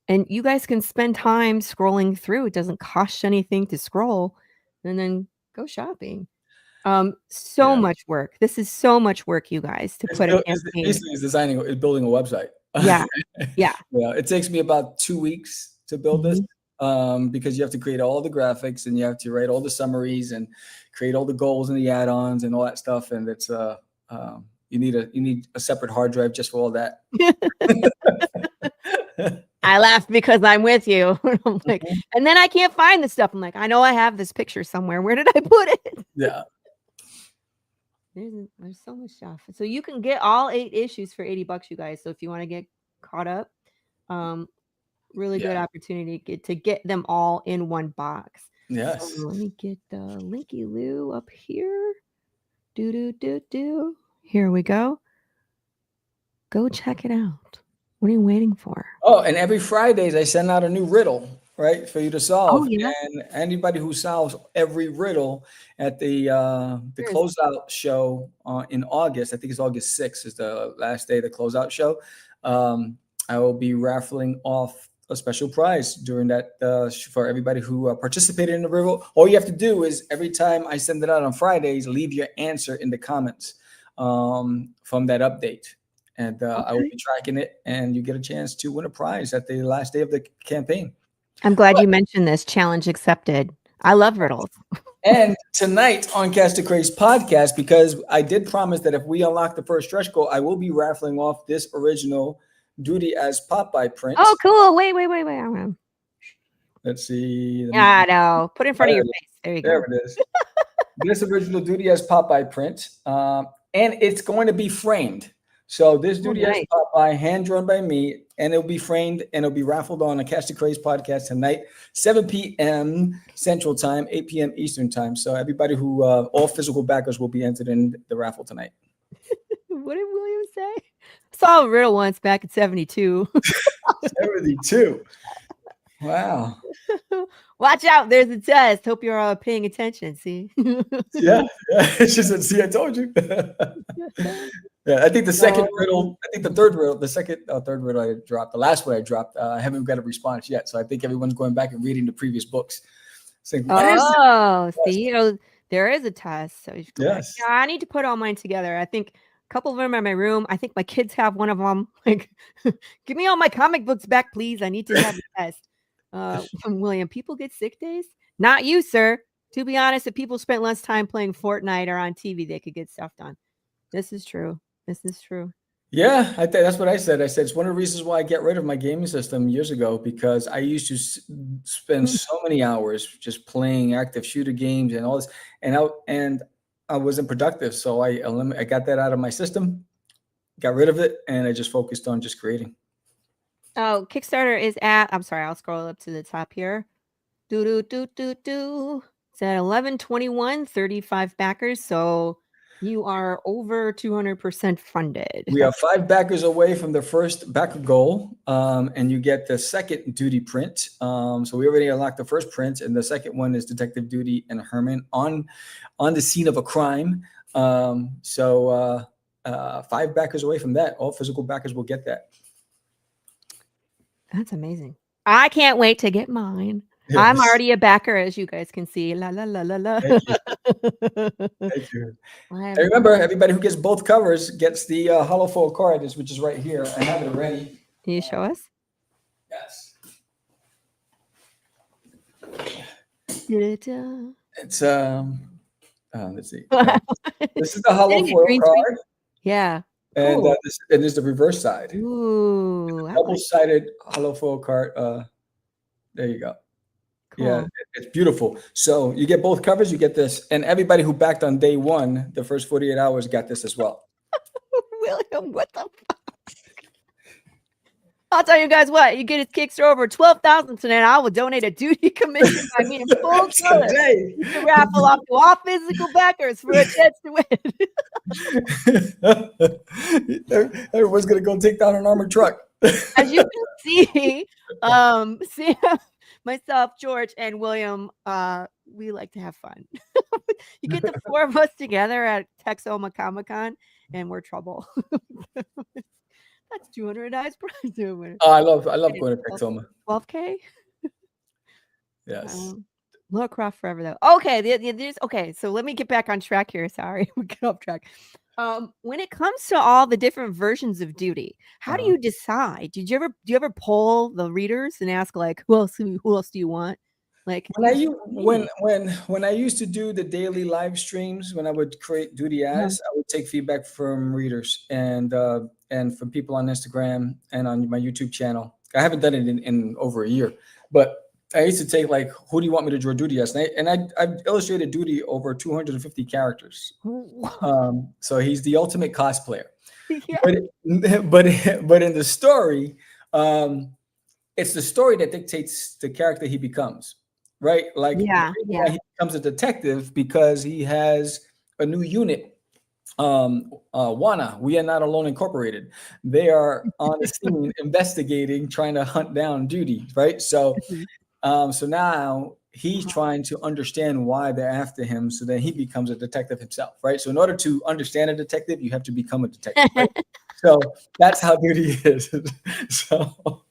and you guys can spend time scrolling through. It doesn't cost you anything to scroll, and then go shopping. So Yeah. much work. This is so much work, you guys, to put a It's campaign. basically it's building a website. Yeah, yeah. Yeah, it takes me about 2 weeks to build this, Mhm. because you have to create all the graphics and you have to write all the summaries and create all the goals and the add-ons and all that stuff. And it's you need a separate hard drive just for all that. I laugh because I'm with you. I'm like, Mhm. and then I can't find the stuff. I'm like, I know I have this picture somewhere. Where did I put it? Yeah. There's so much stuff. So you can get all 8 issues for $80, you guys. So if you want to get caught up, um, really good Yeah. opportunity to get them all in one box. So Yes. let me get the Linky Lou up here. Do. Here we go. Go check it out. What are you waiting for? Oh, and every Fridays I send out a new riddle, right, for you to Oh solve. yeah. And anybody who solves every riddle at the Here's closeout show in August, I think it's August 6th is the last day of the closeout show. I will be raffling off a special prize during that for everybody who participated in the riddle. All you have to do is every time I send it out on Fridays, leave your answer in the comments from that update. And I will okay. be tracking it, and you get a chance to win a prize at the last day of the campaign. I'm glad But, you mentioned this. Challenge accepted. I love riddles. and tonight on Cast the Craze podcast, because I did promise that if we unlock the first stretch goal, I will be raffling off this original Doodie as Popeye print. Oh, cool. Wait. Let's see. Yeah, I know. Put it in front of your face. There you go. There it is. This original Doodie as Popeye print, and it's going to be framed. So this Oh, Doodie as nice. Popeye, hand drawn by me, and it'll be framed and it'll be raffled on a Catch the Craze podcast tonight, 7 p.m. Central Time, 8 p.m. Eastern Time. So everybody who, all physical backers will be entered in the raffle tonight. What did William say? I saw a riddle once back in 72. 72. Wow. Watch out. There's a test. Hope you're paying attention. See? Yeah. She said, see, I told you. Yeah, I think the second Oh. riddle, I think the third riddle, third riddle I dropped, the last one I dropped, I haven't got a response yet. So I think everyone's going back and reading the previous books. Saying, what is it? Oh, Yes. see, there is a test. So you should go back. Yes. Yeah, I need to put all mine together. I think a couple of them are in my room. I think my kids have one of them. Like, give me all my comic books back, please. I need to have a test. From William, people get sick days? Not you, sir. To be honest, if people spent less time playing Fortnite or on TV, they could get stuff done. This is true. Yeah, I think that's what I said. I said it's one of the reasons why I get rid of my gaming system years ago, because I used to spend Mm. so many hours just playing active shooter games and all this, and I wasn't productive. So I got that out of my system, got rid of it, and I just focused on just creating. Oh, Kickstarter is at, I'm sorry, I'll scroll up to the top here. It's at 1121, 35 backers. So you are over 200% funded. We are 5 backers away from the first backer goal, and you get the second Doodie print. So we already unlocked the first print, and the second one is Detective Doodie and Herman on the scene of a crime. 5 backers away from that. All physical backers will get that. That's amazing. I can't wait to get mine. Yes. I'm already a backer, as you guys can see. La la la la la. Thank you. Thank you. I And remember, everybody who gets both covers gets the hollow foil card, which is right here. I have it already. Can you show us? Yes. Da-da-da. It's let's see. This is the hollow Dang it, foil green screen. card, Yeah. and Cool. this is the reverse side. Ooh. I like Double-sided hollow foil card. There you go. cool. Yeah, it's beautiful. So you get both covers, you get this, and everybody who backed on day one, the first 48 hours, got this as well. William, what the fuck? I'll tell you guys what, you get his Kickstarter over 12,000 tonight, I will donate a duty commission by me in full color. Today. You can raffle off to all physical backers for a chance to win. Everyone's gonna go take down an armored truck. As you can see, Sam, myself, George, and William, we like to have fun. You get the 4 of us together at Texoma Comic-Con, and we're trouble. That's $200 prize winner. Oh, I love going to Texoma. 12K? Yes. Laura Croft forever, though. Okay, okay, so let me get back on track here. Sorry, we get off track. When it comes to all the different versions of Doodie, how do you decide? Do you ever poll the readers and ask, like, who else do you want? Like, when I used to do the daily live streams, when I would create Doodie as, I would take feedback from readers and from people on Instagram and on my YouTube channel. I haven't done it in over a year, but I used to take like, who do you want me to draw Doodie as? And I've illustrated Doodie over 250 characters. So he's the ultimate cosplayer. Yeah. But in the story, it's the story that dictates the character he becomes, right? Like the Yeah. reason Yeah. why he becomes a detective because he has a new unit. WANA, We Are Not Alone Incorporated. They are on the scene investigating, trying to hunt down Doodie, right? So so now he's trying to understand why they're after him so that he becomes a detective himself, right? So in order to understand a detective, you have to become a detective, right? So that's how Doodie is. So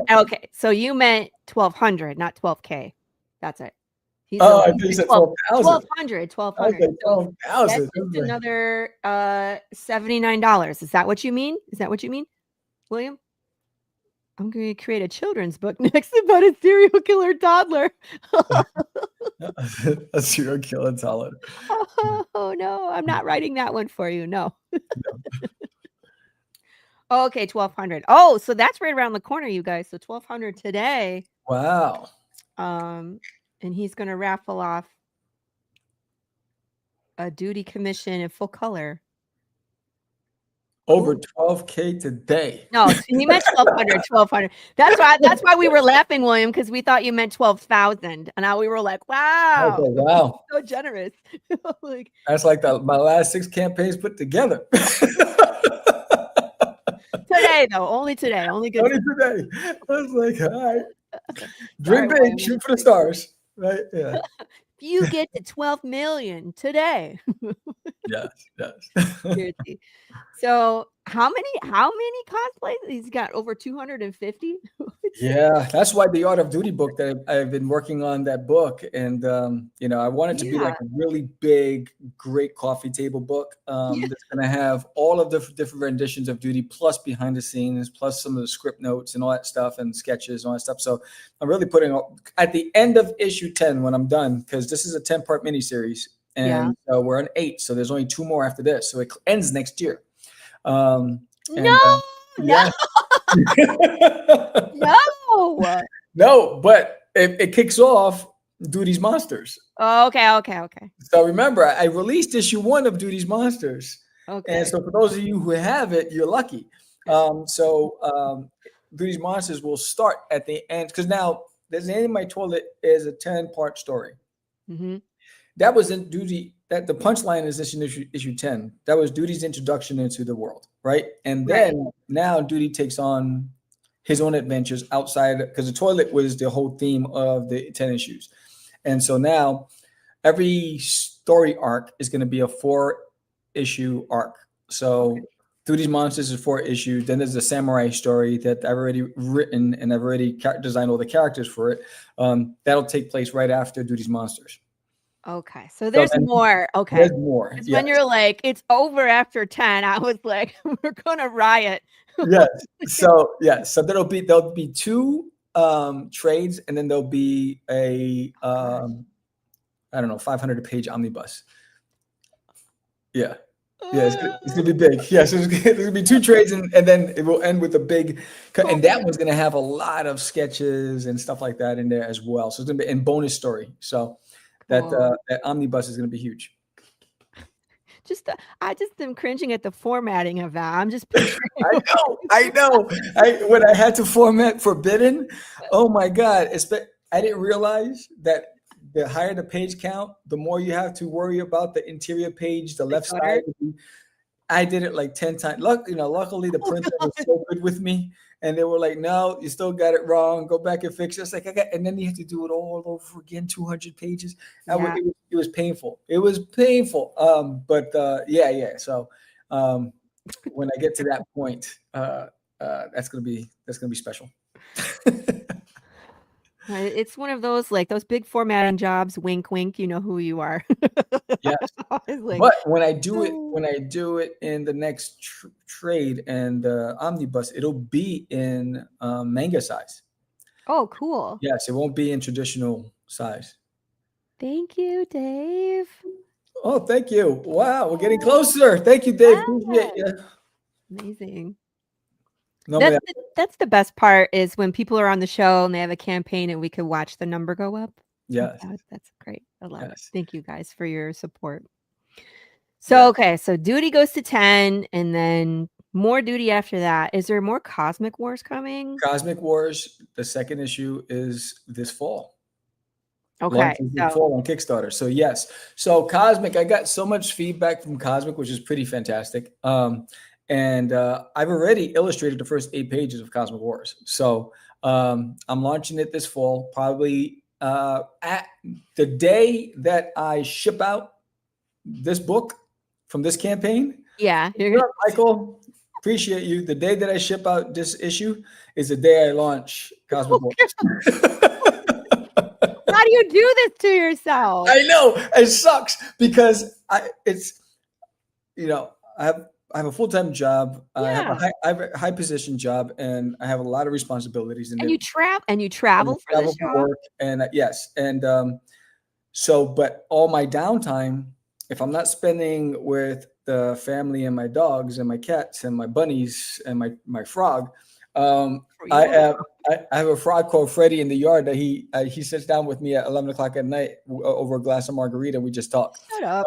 Okay. So you meant 1,200, not 12K. That's it. He's I think you said 12,000. 1,200. I was like, So that's 12,000. just another $79. Is that what you mean? Is that what you mean, William? I'm going to create a children's book next about a serial killer toddler. A serial killer toddler. Oh no, I'm not writing that one for you. No. Okay, 1,200. Oh, so that's right around the corner, you guys. So 1,200 today. Wow. And he's going to raffle off a Doodie commission in full color. Over 12K today. No, he meant 1,200. That's why we were laughing, William, because we thought you meant 12,000, and now we were like, wow, Okay, wow, so generous. Like, that's like my last 6 campaigns put together. Today though, only today, only good. Only today. I was like, all right, dream Sorry, big, William. shoot for the stars, right? Yeah. You get to 12 million today. Yes, yes. Seriously. So how many cosplays? He's got over 250. Yeah, that's why the Art of Duty book that I've been working on that book, and I want it to be like a really big, great coffee table book that's going to have all of the different renditions of Duty, plus behind the scenes, plus some of the script notes and all that stuff, and sketches and all that stuff. So I'm really putting at the end of issue 10 when I'm done, because this is a 10-part miniseries, and we're on 8, so there's only 2 more after this, so it ends next year. No. No, but it kicks off Doodie's Monsters. Oh, okay. So remember, I released issue 1 of Doodie's Monsters. Okay. And so for those of you who have it, you're lucky. Doodie's Monsters will start at the end, because now There's the End of My Toilet is a 10-part story. Mm-hmm. That was in Doodie. That the punchline is this in issue 10. That was Doodie's introduction into the world, right? And then now Doodie takes on his own adventures outside, because the toilet was the whole theme of the 10 issues. And so now every story arc is going to be a 4-issue arc. So Doodie's Monsters is 4 issues. Then there's the samurai story that I've already written, and I've already designed all the characters for it. That'll take place right after Doodie's Monsters. Okay, so there's more. Okay, there's more. Yes. When you're like, it's over after 10, I was like, we're gonna riot. Yes. So there'll be 2 trades, and then there'll be a 500-page omnibus. Yeah. Yeah, it's gonna be big. Yeah, so there's gonna be 2 trades, and then it will end with a big, and that one's gonna have a lot of sketches and stuff like that in there as well. So it's gonna be in bonus story. So that omnibus is gonna be huge. I just am cringing at the formatting of that. I'm just I know. When I had to format Forbidden, oh my God. I didn't realize that the higher the page count, the more you have to worry about the interior page, the left side. I did it like 10 times. Luckily the printer was so good with me, and they were like, "No, you still got it wrong. Go back and fix it." It's like and then you have to do it all over again, 200 pages. It was painful. It was painful. So when I get to that point, that's gonna be special. It's one of those, like, those big formatting jobs, wink wink, you know who you are. Yes. But when I do it in the next trade and omnibus, it'll be in manga size. Oh, cool. Yes, it won't be in traditional size. Thank you, Dave. Oh, thank you. Wow, we're getting closer. Thank you, Dave. Appreciate you. Amazing. Normally, That's the best part is when people are on the show and they have a campaign and we could watch the number go up. yes, That's great. I love it. yes, Thank you guys for your support. yeah. So, okay, so Doodie goes to 10 and then more Doodie after that. Is there more Cosmic Wars coming? Cosmic Wars, the second issue is this fall. Okay, Launches this fall on Kickstarter. So yes. So Cosmic, I got so much feedback from Cosmic, which is pretty fantastic. And I've already illustrated the first 8 pages of Cosmic Wars. So I'm launching it this fall, probably at the day that I ship out this book from this campaign. yeah, Michael, appreciate you. The day that I ship out this issue is the day I launch Cosmic Wars. How do you do this to yourself? I know it sucks because I have a full-time job. Yeah. I have a high position job, and I have a lot of responsibilities. And you travel for the show. Work, and yes, and but all my downtime, if I'm not spending with the family and my dogs and my cats and my bunnies and my frog, I have a frog called Freddie in the yard that he sits down with me at 11 o'clock at night over a glass of margarita. We just talk. Shut up.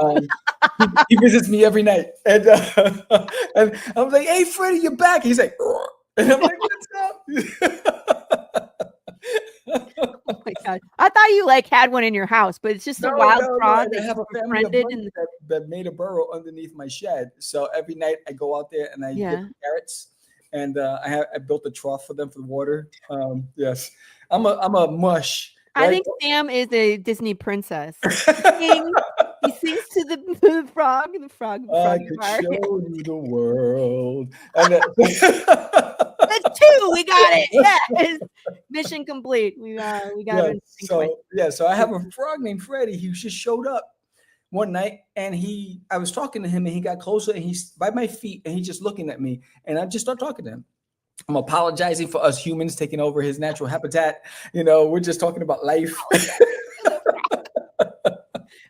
He visits me every night, and I'm like, "Hey, Freddie, you're back." He's like, "Roar." And I'm like, "What's up?" Oh my god! I thought you had one in your house, but it's just a wild frog. I have a family of bunnies that made a burrow underneath my shed. So every night I go out there and I get carrots. And I built a trough for them for the water. Yes, I'm a mush. Right? I think Sam is a Disney princess. He sings to the frog. The frog. I could show you the world. And that's 2. We got it. Yes. Mission complete. We got it. So I have a frog named Freddie. He just showed up one night, and I was talking to him, and he got closer, and he's by my feet, and he's just looking at me, and I just start talking to him. I'm apologizing for us humans taking over his natural habitat. We're just talking about life.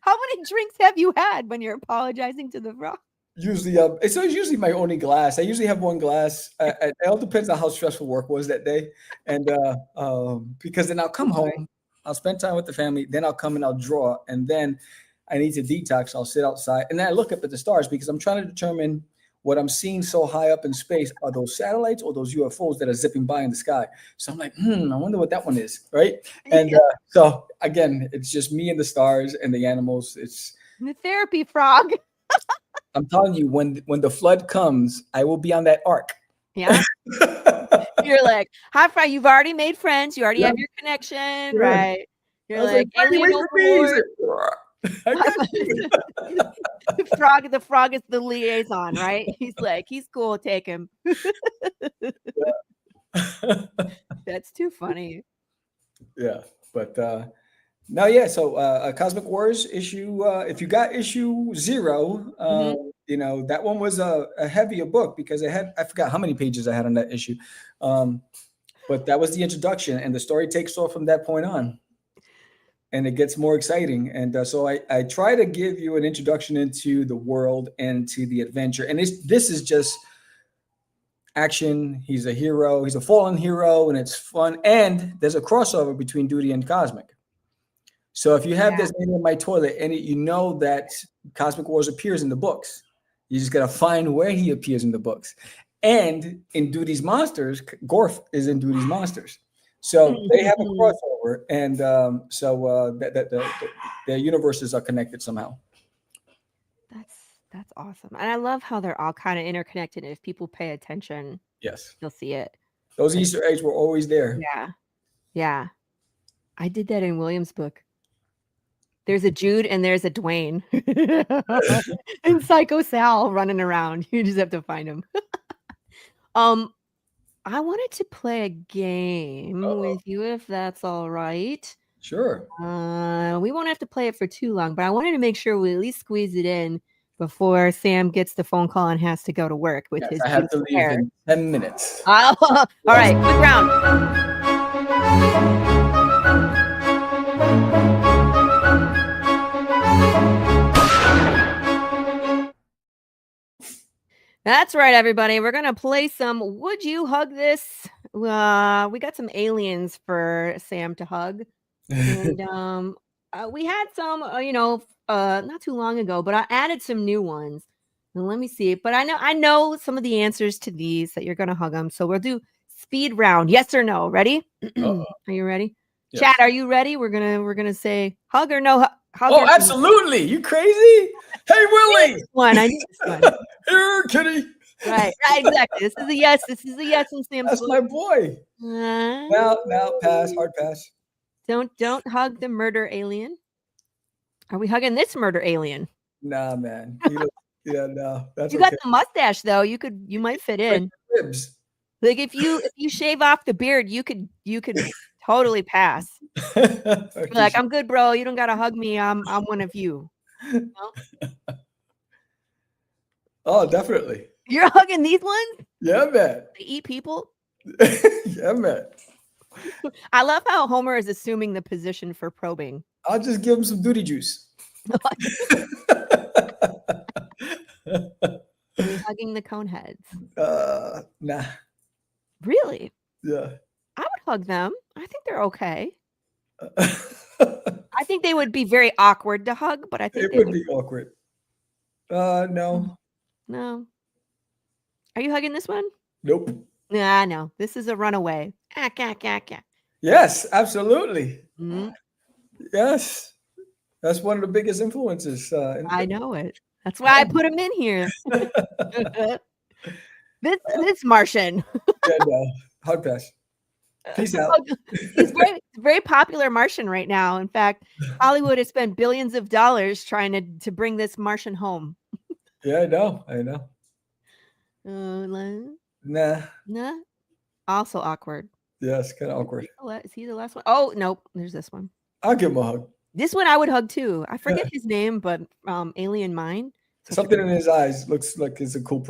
How many drinks have you had when you're apologizing to the frog? Usually, it's usually my only glass. I usually have one glass. It all depends on how stressful work was that day, and because then I'll come home, I'll spend time with the family, then I'll come and I'll draw, and then I need to detox. I'll sit outside, and then I look up at the stars because I'm trying to determine what I'm seeing so high up in space. Are those satellites or those UFOs that are zipping by in the sky? So I'm like, I wonder what that one is, right? And so again, it's just me and the stars and the animals. It's the therapy frog. I'm telling you, when the flood comes, I will be on that ark. Yeah. You're like, hi, Fry. You've already made friends. You already have your connection, right? You're like alien overlord. The frog is the liaison, right? He's cool. Take him. That's too funny. Yeah, but no, yeah. So Cosmic Wars issue. If you got issue 0, that one was a heavier book because I forgot how many pages I had on that issue, but that was the introduction, and the story takes off from that point on. And it gets more exciting. And so I try to give you an introduction into the world and to the adventure. And this is just action. He's a hero. He's a fallen hero, and it's fun. And there's a crossover between Doodie and Cosmic. So if you have this in my toilet, and you know that Cosmic Wars appears in the books, you just got to find where he appears in the books. And in Doodie's Monsters, Gorf is in Doodie's Monsters. So they have a crossover, and their universes are connected somehow. That's awesome, and I love how they're all kind of interconnected. If people pay attention, yes, you'll see it. Those Easter eggs were always there. Yeah. I did that in William's book. There's a Jude and there's a Dwayne, and Psycho Sal running around. You just have to find him. I wanted to play a game with you, if that's all right. Sure. We won't have to play it for too long, but I wanted to make sure we at least squeeze it in before Sam gets the phone call and has to go to work with his. I have to leave in 10 minutes. All right, quick round. That's right, everybody. We're gonna play some Would You Hug This? We got some aliens for Sam to hug. And we had some, not too long ago, but I added some new ones. And let me see. But I know some of the answers to these that you're gonna hug them. So we'll do speed round. Yes or no? Ready? Are you ready? Yes. Chat, are you ready? We're gonna say hug or no hug. Oh, absolutely. You crazy? Hey, Willie. I knew this one. Here, kitty. Right, exactly. This is a yes. This is a yes in Sam's That's book. my boy. Now, pass. Hard pass. Don't hug the murder alien. Are we hugging this murder alien? Nah, man. No. That's you got the mustache though. You might fit in. Ribs. Like if you shave off the beard, you could totally pass. Like, I'm good, bro. You don't gotta hug me. I'm one of you. You know? Oh, definitely. You're hugging these ones? Yeah, man. They eat people? Yeah, man. I love how Homer is assuming the position for probing. I'll just give him some Doodie juice. Hugging the cone heads. Nah. Really? Yeah. I would hug them. I think they're okay. I think they would be very awkward to hug, but I think it would be awkward. No. No. Are you hugging this one? Nope. Nah, no. This is a runaway. Yes, absolutely. Mm-hmm. Yes. That's one of the biggest influences. I know it. That's why I put him in here. This Martian. Yeah, no. Hard pass. Peace out. He's very popular Martian right now. In fact, Hollywood has spent billions of dollars trying to bring this Martian home. Yeah, I know. Nah. Also awkward. Yes, kind of awkward. Is he the last one? Oh, nope. There's this one. I'll give him a hug. This one I would hug too. I forget his name, but Alien Mind. Something in his eyes looks like he's a cool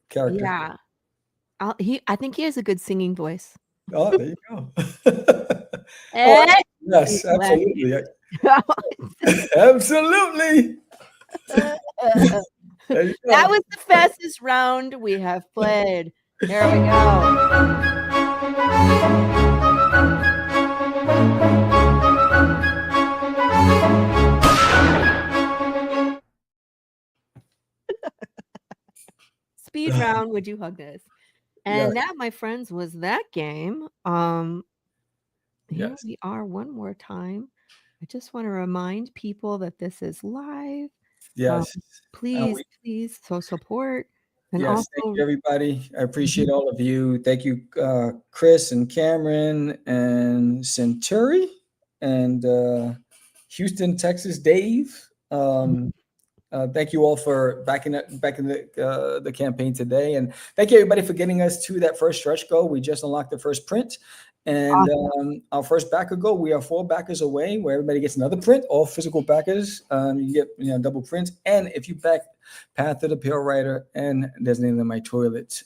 character. Yeah. I think he has a good singing voice. Oh, there you go. Yes, absolutely. Absolutely. That was the fastest round we have played. Here we go. Speed round, would you hug this? And that, my friends, was that game. Here we are one more time. I just want to remind people that this is live. Yes. Please so support. And yes, also, thank you, everybody. I appreciate all of you. Thank you, Chris and Cameron and Centuri and Houston, Texas, Dave. Thank you all for backing the campaign today, and thank you everybody for getting us to that first stretch goal. We just unlocked the first print, and awesome. Our first backer goal. We are 4 backers away, where everybody gets another print. All physical backers, you get double prints, and if you back Path of the Pale Rider and Designated My Toilet,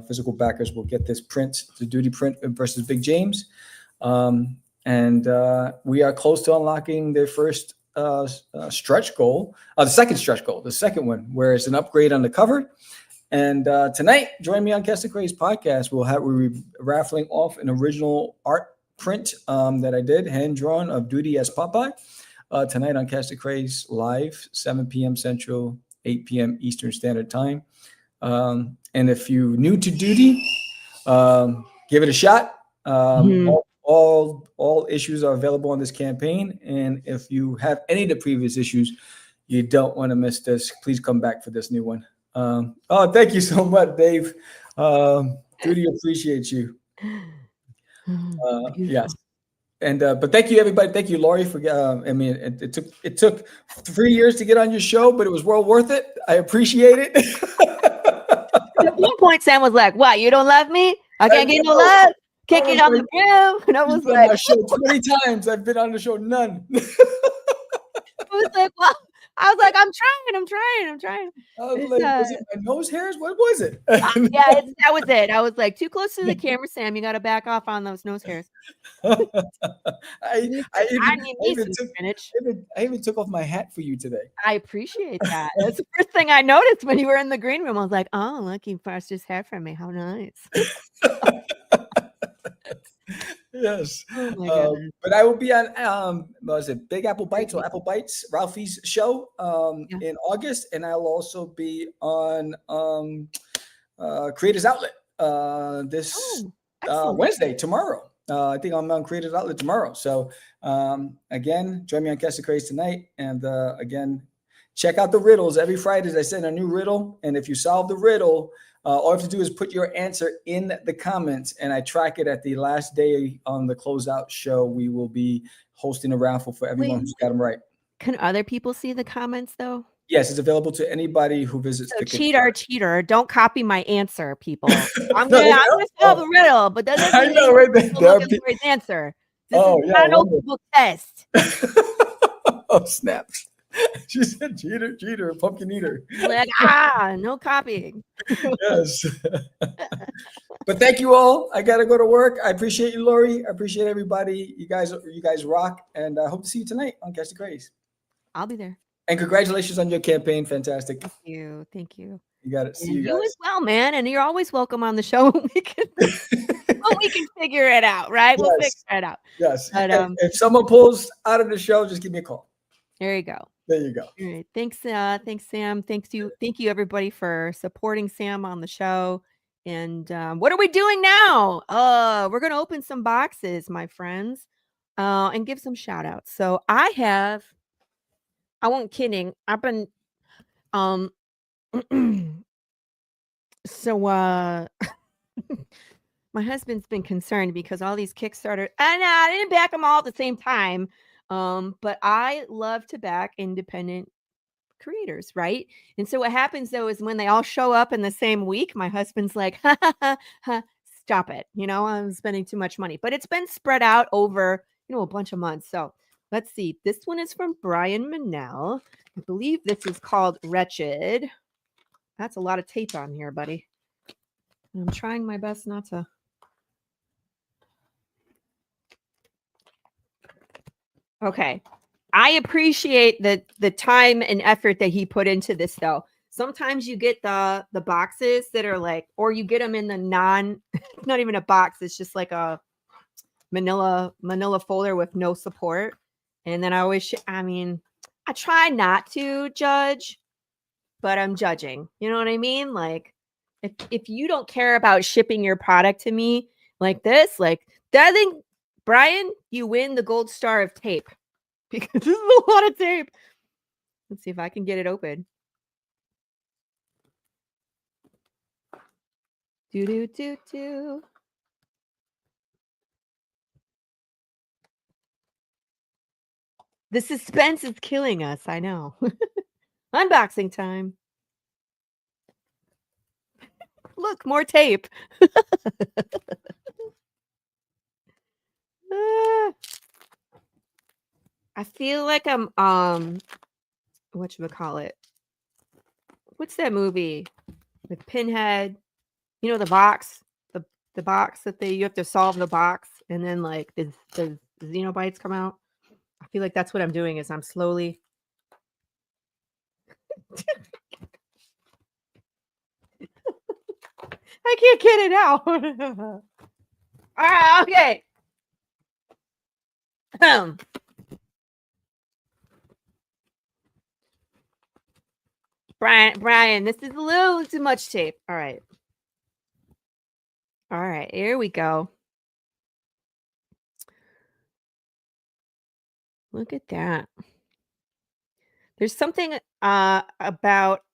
physical backers will get this print, the Doodie print versus Big James, and we are close to unlocking their first. Stretch goal, the second stretch goal, the second one, where it's an upgrade on the cover. And tonight, join me on Cast and Craze podcast. We'll be raffling off an original art print that I did, hand drawn, of Doodie as Popeye. Tonight on Cast and Craze live, 7 p.m. Central, 8 p.m. Eastern Standard Time. And if you're new to Doodie, give it a shot. All issues are available on this campaign, and if you have any of the previous issues, you don't want to miss this. Please come back for this new one. Thank you so much, Dave. Doodie appreciates you. Yes, and but thank you, everybody. Thank you, Laurie, for. It took 3 years to get on your show, but it was well worth it. I appreciate it. At one point, Sam was like, "What? You don't love me? I can't get no love." Kick it on the Brew. And I was like, on my show 20 times. I've been on the show none. I was like, well, I was like, I'm trying. I was It's, like, was it my nose hairs? What was it? yeah, that was it. I was like, "Too close to the camera, Sam. You gotta back off on those nose hairs." I You I even I need I me even some took spinach. I even took off my hat for you today. I appreciate that. That's the first thing I noticed when you were in the green room. I was like, "Oh, look, he brushed his hair from me. How nice." Yes. Oh my goodness. But I will be on what was it, Big Apple Bites or Great. Apple Bites, Ralphie's show Yeah. in August, and I'll also be on Creators Outlet this Oh, excellent. Wednesday, tomorrow. I think I'm on Creators Outlet tomorrow. So again, join me on Catch the Craze tonight, and again, check out the riddles every Friday. I send a new riddle, and if you solve the riddle, all you have to do is put your answer in the comments, and I track it at the last day on the closeout show. We will be hosting a raffle for everyone Wait, who's got them right. can other people see the comments though? Yes, it's available to anybody who visits So the cheater, Kickstarter. cheater, don't copy my answer, people. I'm No, gonna solve oh, the riddle, but that I doesn't know, mean right? people There look are at Lori's answer. This is oh, yeah, not I an wonder. open book test. Oh, snaps. She said cheater, cheater, pumpkin eater. Like, no copying. Yes. But thank you all. I gotta go to work. I appreciate you, Laurie. I appreciate everybody. You guys rock, and I hope to see you tonight on Catch the Craze. I'll be there. And congratulations on your campaign. Fantastic. Thank you. Thank you. You got it. See And you you as guys. well, man. And you're always welcome on the show. We can figure it out, right? We'll figure Yes. it out. Yes. But If someone pulls out of the show, just give me a call. there you go. There you go. All right. Thanks, Sam. Thank you everybody for supporting Sam on the show. And what are we doing now? We're gonna open some boxes, my friends, and give some shout outs. So I won't kidding. I've been so my husband's been concerned because all these Kickstarter and I didn't back them all at the same time. But I love to back independent creators, right? And so what happens though is when they all show up in the same week, my husband's like, ha, ha, ha, ha, stop it. I'm spending too much money. But it's been spread out over, a bunch of months. So let's see. This one is from Brian Manel. I believe this is called Wretched. That's a lot of tape on here, buddy. I'm trying my best not to. Okay. I appreciate the time and effort that he put into this though. Sometimes you get the boxes that are like, or you get them in the not even a box, it's just like a manila folder with no support. And then I try not to judge, but I'm judging. You know what I mean? Like if you don't care about shipping your product to me like this, like that, I think Brian, you win the gold star of tape. Because this is a lot of tape. Let's see if I can get it open. Do do do do. The suspense is killing us. I know. Unboxing time. Look, more tape. I feel like I'm whatchamacallit? What's that movie with Pinhead? The box, the box that you have to solve the box, and then like the Xenobites come out. I feel like that's what I'm doing is I'm slowly. I can't get it out. All right, okay. Brian, this is a little too much tape. All right, here we go. Look at that. There's something about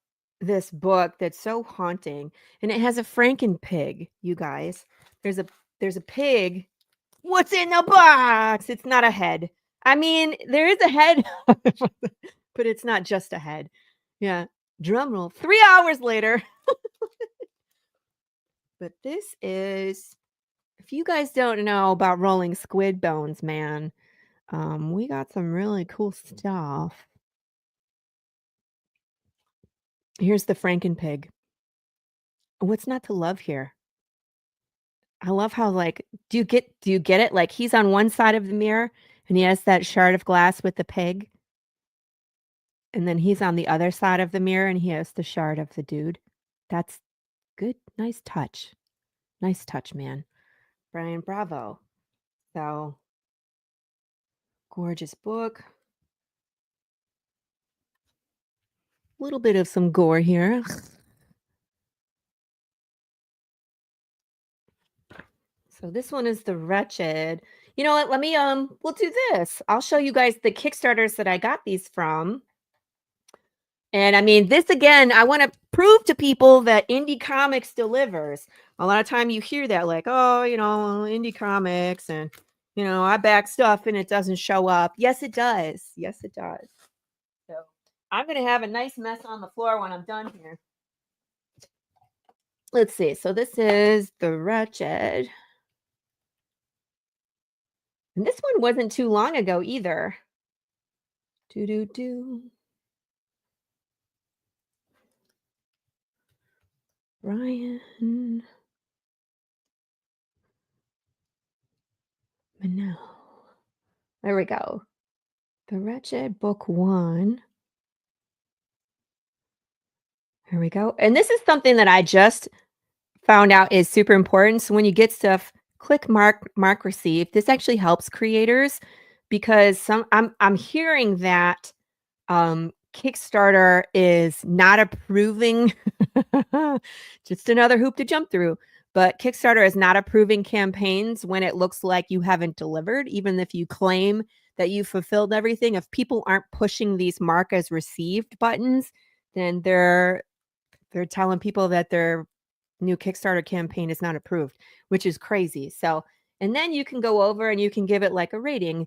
this book that's so haunting, and it has a Frankenpig, you guys. There's a pig. What's in the box? It's not a head. I mean, there is a head, but it's not just a head. Yeah. Drum roll. 3 hours later. But this is, if you guys don't know about rolling squid bones, man, we got some really cool stuff. Here's the Frankenpig. What's not to love here? I love how, like, do you get it? Like, he's on one side of the mirror, and he has that shard of glass with the pig, and then he's on the other side of the mirror, and he has the shard of the dude. That's good. Nice touch. Nice touch, man. Brian, bravo. So, gorgeous book. A little bit of some gore here. So this one is The Wretched. You know what? Let me we'll do this. I'll show you guys the Kickstarters that I got these from. And I mean, this again, I want to prove to people that indie comics delivers. A lot of time you hear that like, oh, you know, indie comics and you know, I back stuff and it doesn't show up. Yes, it does. Yes, it does. So I'm gonna have a nice mess on the floor when I'm done here. Let's see. So this is The Wretched. And this one wasn't too long ago either. Do. Ryan Minot. There we go. The Wretched Book 1. Here we go. And this is something that I just found out is super important. So when you get stuff, click mark receive. This actually helps creators because I'm hearing that Kickstarter is not approving just another hoop to jump through. But Kickstarter is not approving campaigns when it looks like you haven't delivered, even if you claim that you fulfilled everything. If people aren't pushing these mark as received buttons, then they're telling people that their new Kickstarter campaign is not approved, which is crazy. So, and then you can go over and you can give it like a rating,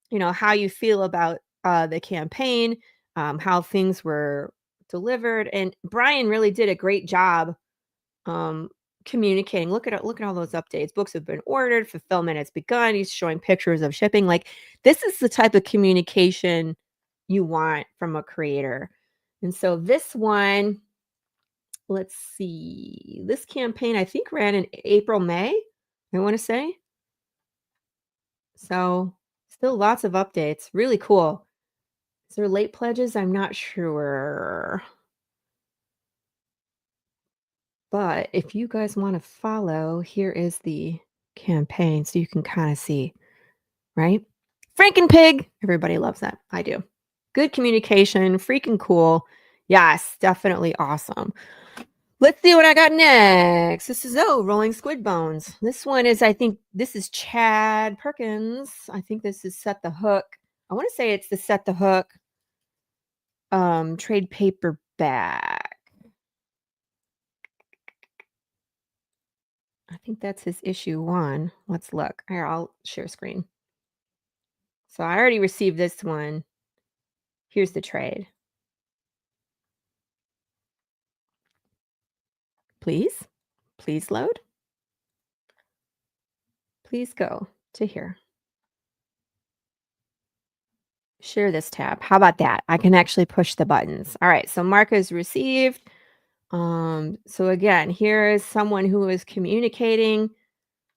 you know, how you feel about the campaign, how things were delivered. And Brian really did a great job communicating. Look at all those updates. Books have been ordered, fulfillment has begun. He's showing pictures of shipping. Like this is the type of communication you want from a creator. And so this one, let's see. This campaign I think ran in April, May, I want to say. So still lots of updates. Really cool. Is there late pledges? I'm not sure. But if you guys want to follow, here is the campaign so you can kind of see, right? Frankenpig. Everybody loves that. I do. Good communication, freaking cool. Yes, definitely awesome. Let's see what I got next. This is Rolling Squid Bones. This one is, I think this is Chad Perkins. I think this is Set the Hook. I want to say it's the Set the Hook trade paperback. I think that's his issue 1. Let's look. Here, I'll share screen. So I already received this one. Here's the trade. Please load. Please go to here. Share this tab. How about that? I can actually push the buttons. All right, so mark is received. So again, here is someone who is communicating,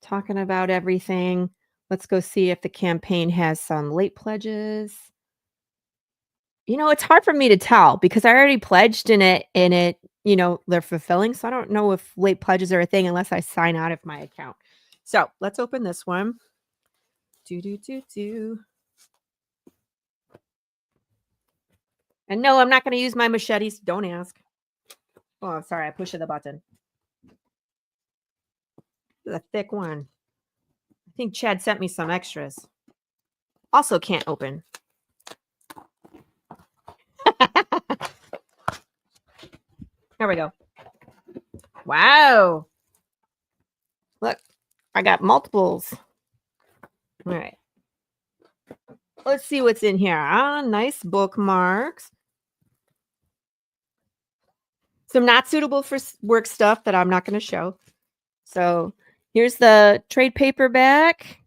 talking about everything. Let's go see if the campaign has some late pledges. You know, it's hard for me to tell because I already pledged in it, you know, they're fulfilling. So I don't know if late pledges are a thing unless I sign out of my account. So let's open this one. And no, I'm not going to use my machetes. Don't ask. Oh, sorry. I pushed the button. This is a thick one. I think Chad sent me some extras. Also can't open. There we go. Wow. Look, I got multiples. All right. Let's see what's in here. Nice bookmarks. Some not suitable for work stuff that I'm not going to show. So here's the trade paperback.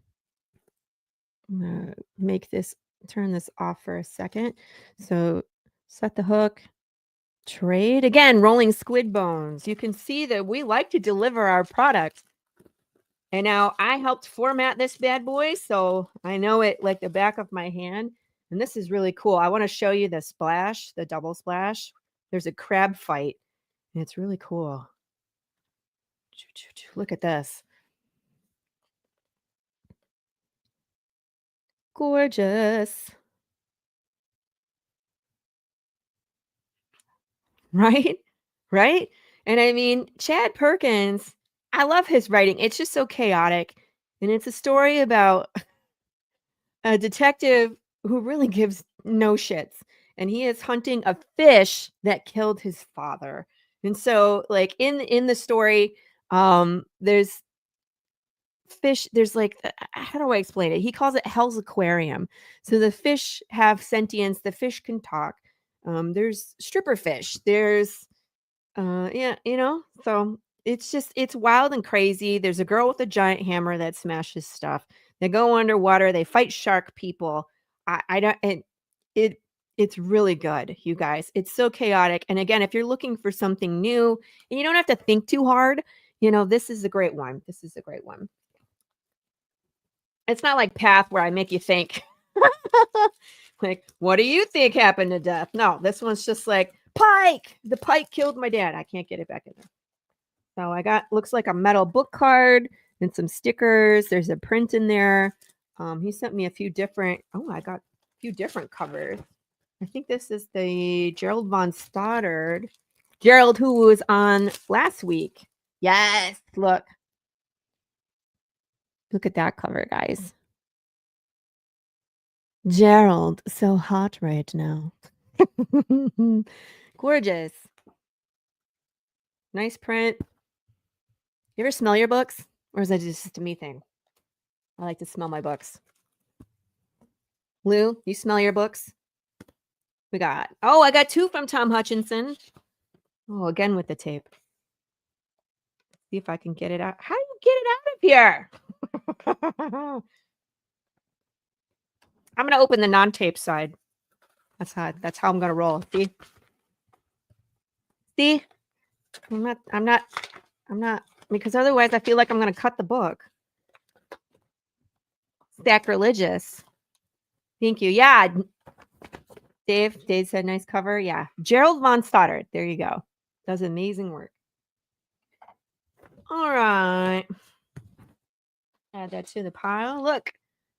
I'm going to turn this off for a second. So Set the Hook, Trade again, rolling squid bones. You can see that we like to deliver our product. And now I helped format this bad boy, so I know it like the back of my hand. And this is really cool. I want to show you the splash, the double splash. There's a crab fight, and it's really cool. Look at this. Gorgeous. Right? Right? And I mean, Chad Perkins, I love his writing. It's just so chaotic. And it's a story about a detective who really gives no shits. And he is hunting a fish that killed his father. And so, like in the story, there's fish, there's like how do I explain it? He calls it Hell's Aquarium. So the fish have sentience, the fish can talk. There's stripper fish, there's yeah, so it's wild and crazy. There's a girl with a giant hammer that smashes stuff. They go underwater, they fight shark people. I don't and it it's really good, you guys. It's so chaotic. And again, if you're looking for something new and you don't have to think too hard, this is a great one. This is a great one. It's not like Path where I make you think. Like, what do you think happened to Death? No, this one's just like, Pike! The Pike killed my dad. I can't get it back in there. So I got, looks like a metal book card and some stickers. There's a print in there. He sent me a few different, I got a few different covers. I think this is the Gerald von Stoddard. Gerald, who was on last week. Yes, look. Look at that cover, guys. Gerald, so hot right now. Gorgeous. Nice print. You ever smell your books? Or is that just a me thing? I like to smell my books. Lou, you smell your books? I got 2 from Tom Hutchinson. Oh, again with the tape. See if I can get it out. How do you get it out of here? I'm going to open the non-tape side. That's how I'm going to roll. See? I'm not, because otherwise I feel like I'm going to cut the book. Sacrilegious. Thank you. Yeah. Dave said nice cover. Yeah. Gerald von Stoddard. There you go. Does amazing work. All right. Add that to the pile. Look.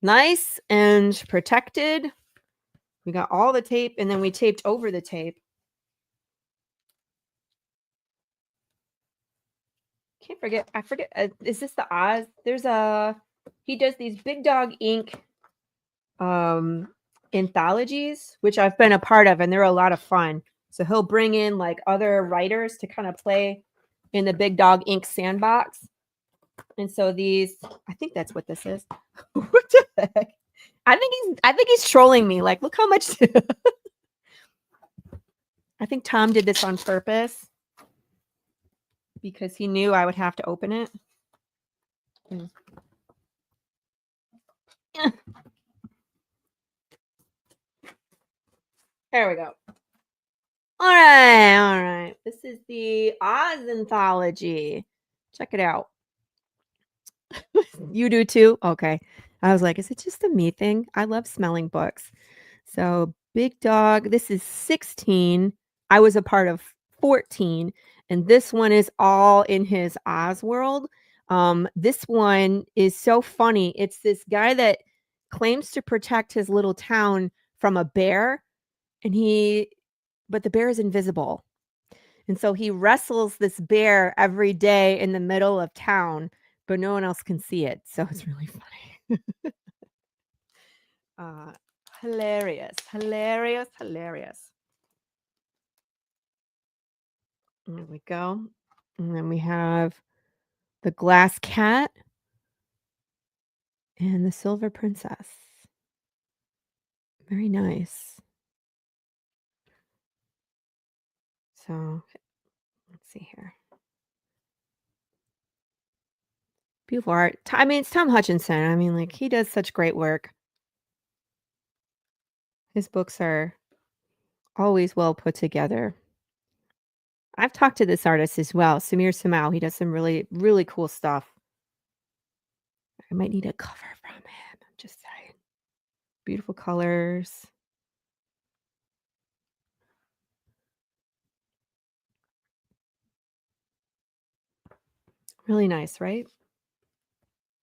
Nice and protected. We got all the tape and then we taped over the tape. Can't forget. I forget. Is this the Oz? He does these Big Dog Ink anthologies, which I've been a part of, and they're a lot of fun. So he'll bring in like other writers to kind of play in the Big Dog Ink sandbox. And so these, I think that's what this is. What the heck? I think he's trolling me. Like, look how much. I think Tom did this on purpose because he knew I would have to open it. There we go. All right. This is the Oz anthology. Check it out. You do too? Okay. I was like, is it just a me thing? I love smelling books. So Big Dog, this is 16. I was a part of 14. And this one is all in his Oz world. This one is so funny. It's this guy that claims to protect his little town from a bear. But the bear is invisible. And so he wrestles this bear every day in the middle of town, but no one else can see it. So it's really funny. Hilarious. There we go. And then we have the glass cat and the silver princess. Very nice. So let's see here. Beautiful art. I mean, it's Tom Hutchinson. I mean, like, he does such great work. His books are always well put together. I've talked to this artist as well, Samir Samau. He does some really, really cool stuff. I might need a cover from him. I'm just saying. Beautiful colors. Really nice, right?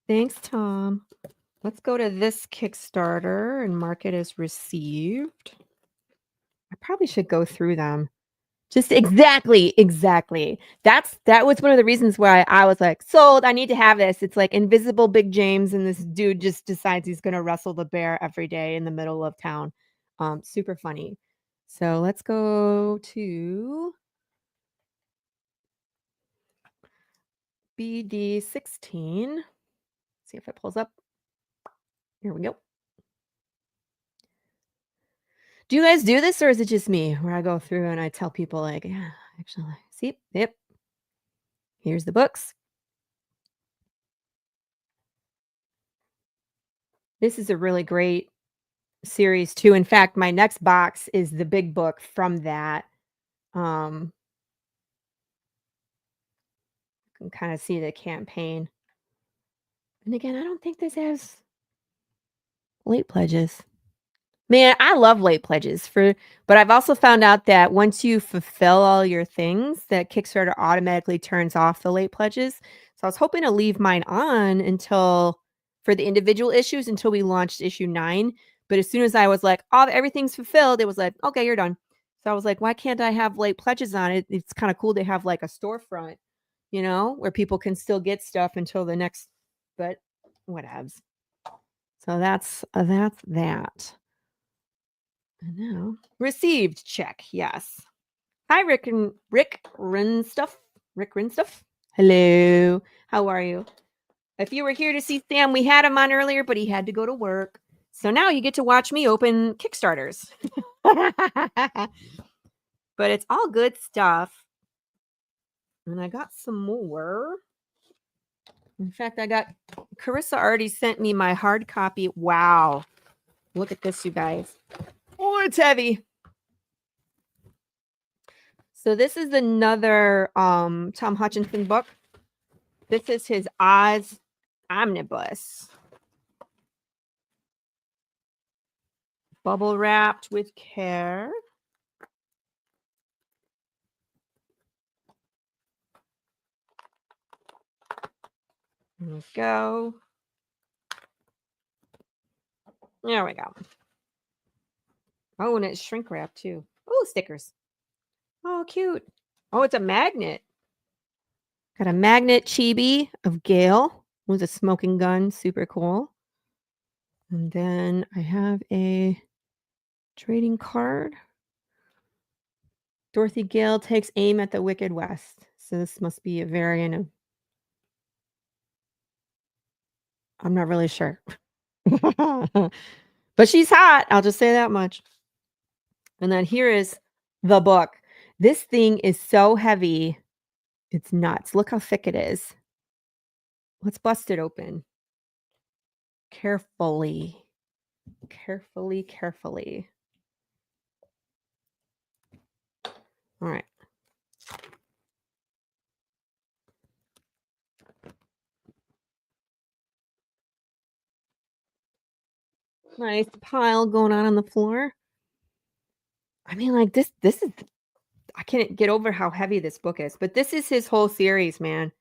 Thanks, Tom. Let's go to this Kickstarter and mark it as received. I probably should go through them. Just exactly. That was one of the reasons why I was like, sold, I need to have this. It's like Invisible Big James, and this dude just decides he's gonna wrestle the bear every day in the middle of town. Super funny. So let's go to BD16. See if it pulls up. Here we go. Do you guys do this, or is it just me where I go through and I tell people like, yeah, actually, see, yep. Here's the books. This is a really great series too. In fact, my next box is the big book from that. You can kind of see the campaign. And again, I don't think this has late pledges. Man, I love late pledges but I've also found out that once you fulfill all your things, that Kickstarter automatically turns off the late pledges. So I was hoping to leave mine on for the individual issues until we launched issue 9. But as soon as I was like, everything's fulfilled, it was like, okay, you're done. So I was like, why can't I have late pledges on it? It's kind of cool to have like a storefront, where people can still get stuff until the next, but whatevs. So that's that. And now received check. Yes. Hi, Rick Rinstuff. Rick Rinstuff. Hello. How are you? If you were here to see Sam, we had him on earlier, but he had to go to work. So now you get to watch me open Kickstarters. But it's all good stuff. And I got some more. In fact, Carissa already sent me my hard copy. Wow. Look at this, you guys. Oh, it's heavy. So this is another Tom Hutchinson book. This is his Oz Omnibus. Bubble wrapped with care. There we go. There we go. Oh, and it's shrink wrap too. Oh, stickers. Oh, cute. Oh, it's a magnet. Got a magnet chibi of Gale with a smoking gun. Super cool. And then I have a trading card. Dorothy Gale takes aim at the Wicked West. So this must be a variant of... I'm not really sure. But she's hot. I'll just say that much. And then here is the book. This thing is so heavy. It's nuts. Look how thick it is. Let's bust it open. Carefully. Carefully. All right. Nice pile going on the floor. I mean, like this is, I can't get over how heavy this book is, but this is his whole series, man.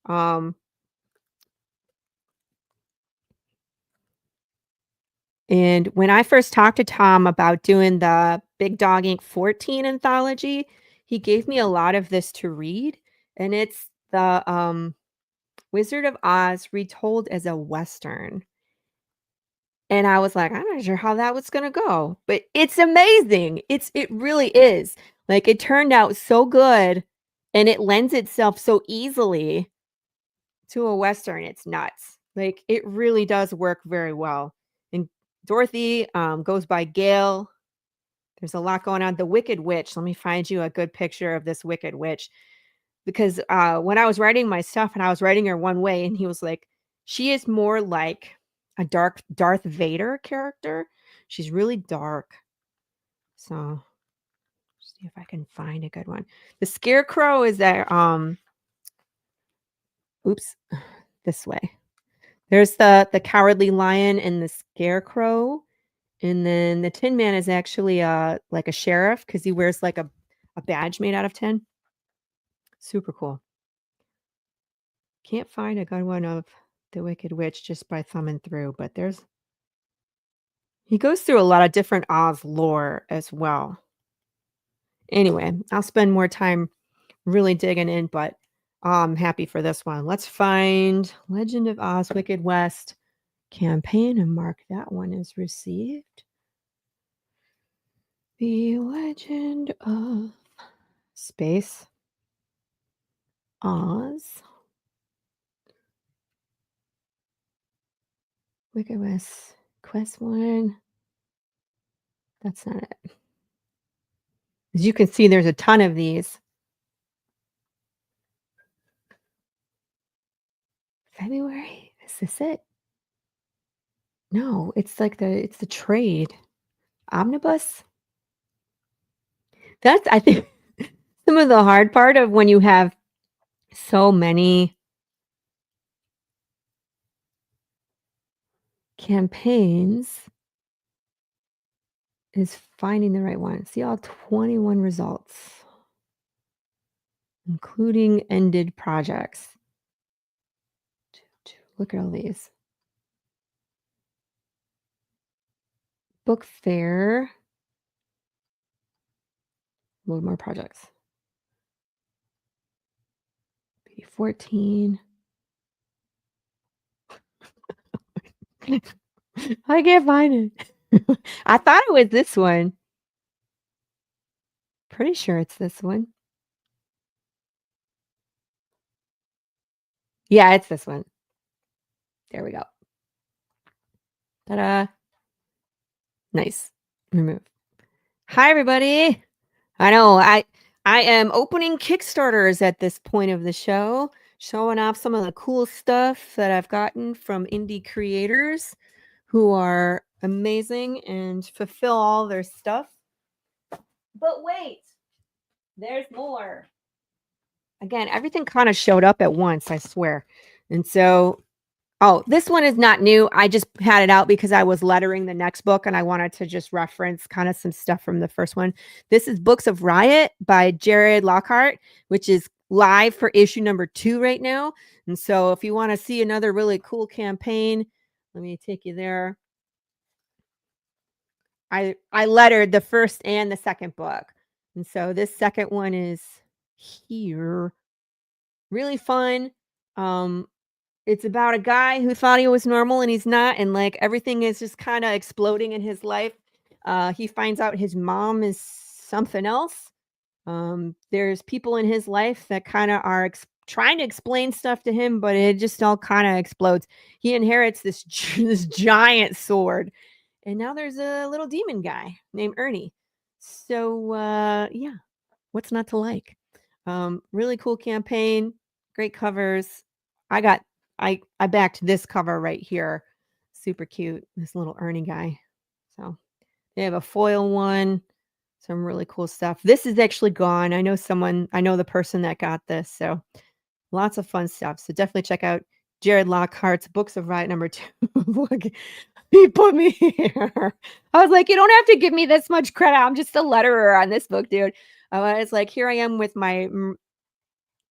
And when I first talked to Tom about doing the Big Dog Ink 14 anthology, he gave me a lot of this to read, and it's the Wizard of Oz retold as a Western. And I was like, I'm not sure how that was going to go, but it's amazing. It really is. Like, it turned out so good, and it lends itself so easily to a Western. It's nuts. Like, it really does work very well. And Dorothy goes by Gale. There's a lot going on. The Wicked Witch. Let me find you a good picture of this Wicked Witch. Because when I was writing my stuff, and I was writing her one way, and he was like, she is more like a dark Darth Vader character. She's really dark. So See if I can find a good one. The Scarecrow is that oops, this way. There's the Cowardly Lion and the Scarecrow, and then the Tin Man is actually like a sheriff because he wears like a badge made out of tin. Super cool. Can't find a good one of the Wicked Witch just by thumbing through, but he goes through a lot of different Oz lore as well. Anyway, I'll spend more time really digging in, but I'm happy for this one. Let's find Legend of Oz Wicked West campaign and mark that one as received. The Legend of Space Oz Wicked West Quest 1. That's not it. As you can see, there's a ton of these. February? Is this it? No, it's like it's the trade. Omnibus? That's, I think, some of the hard part of when you have so many campaigns is finding the right one. See all 21 results, including ended projects. Look at all these. Book fair. Load more projects. B14. I can't find it. I thought it was this one. Pretty sure it's this one. Yeah, it's this one. There we go. Ta-da. Nice. Remove. Hi, everybody. I know I am opening Kickstarters at this point of the show, showing off some of the cool stuff that I've gotten from indie creators who are amazing and fulfill all their stuff. But wait, there's more. Again, everything kind of showed up at once, I swear. And so, oh, this one is not new. I just had it out because I was lettering the next book and I wanted to just reference kind of some stuff from the first one. This is Books of Riot by Jared Lockhart, which is live for issue number 2 right now. And so if you want to see another really cool campaign, let me take you there. I lettered the first and the second book. And so this second one is here. Really fun. It's about a guy who thought he was normal and he's not, and like everything is just kind of exploding in his life. He finds out his mom is something else. There's people in his life that kind of are trying to explain stuff to him, but it just all kind of explodes. He inherits this this giant sword, and now there's a little demon guy named Ernie. So yeah, what's not to like? Really cool campaign, great covers. I backed this cover right here. Super cute. This little Ernie guy. So they have a foil one. Some really cool stuff. This is actually gone. I know the person that got this. So lots of fun stuff. So definitely check out Jared Lockhart's Books of Riot number 2. Look, he put me here. I was like, you don't have to give me this much credit. I'm just a letterer on this book, dude. It's like, here I am with my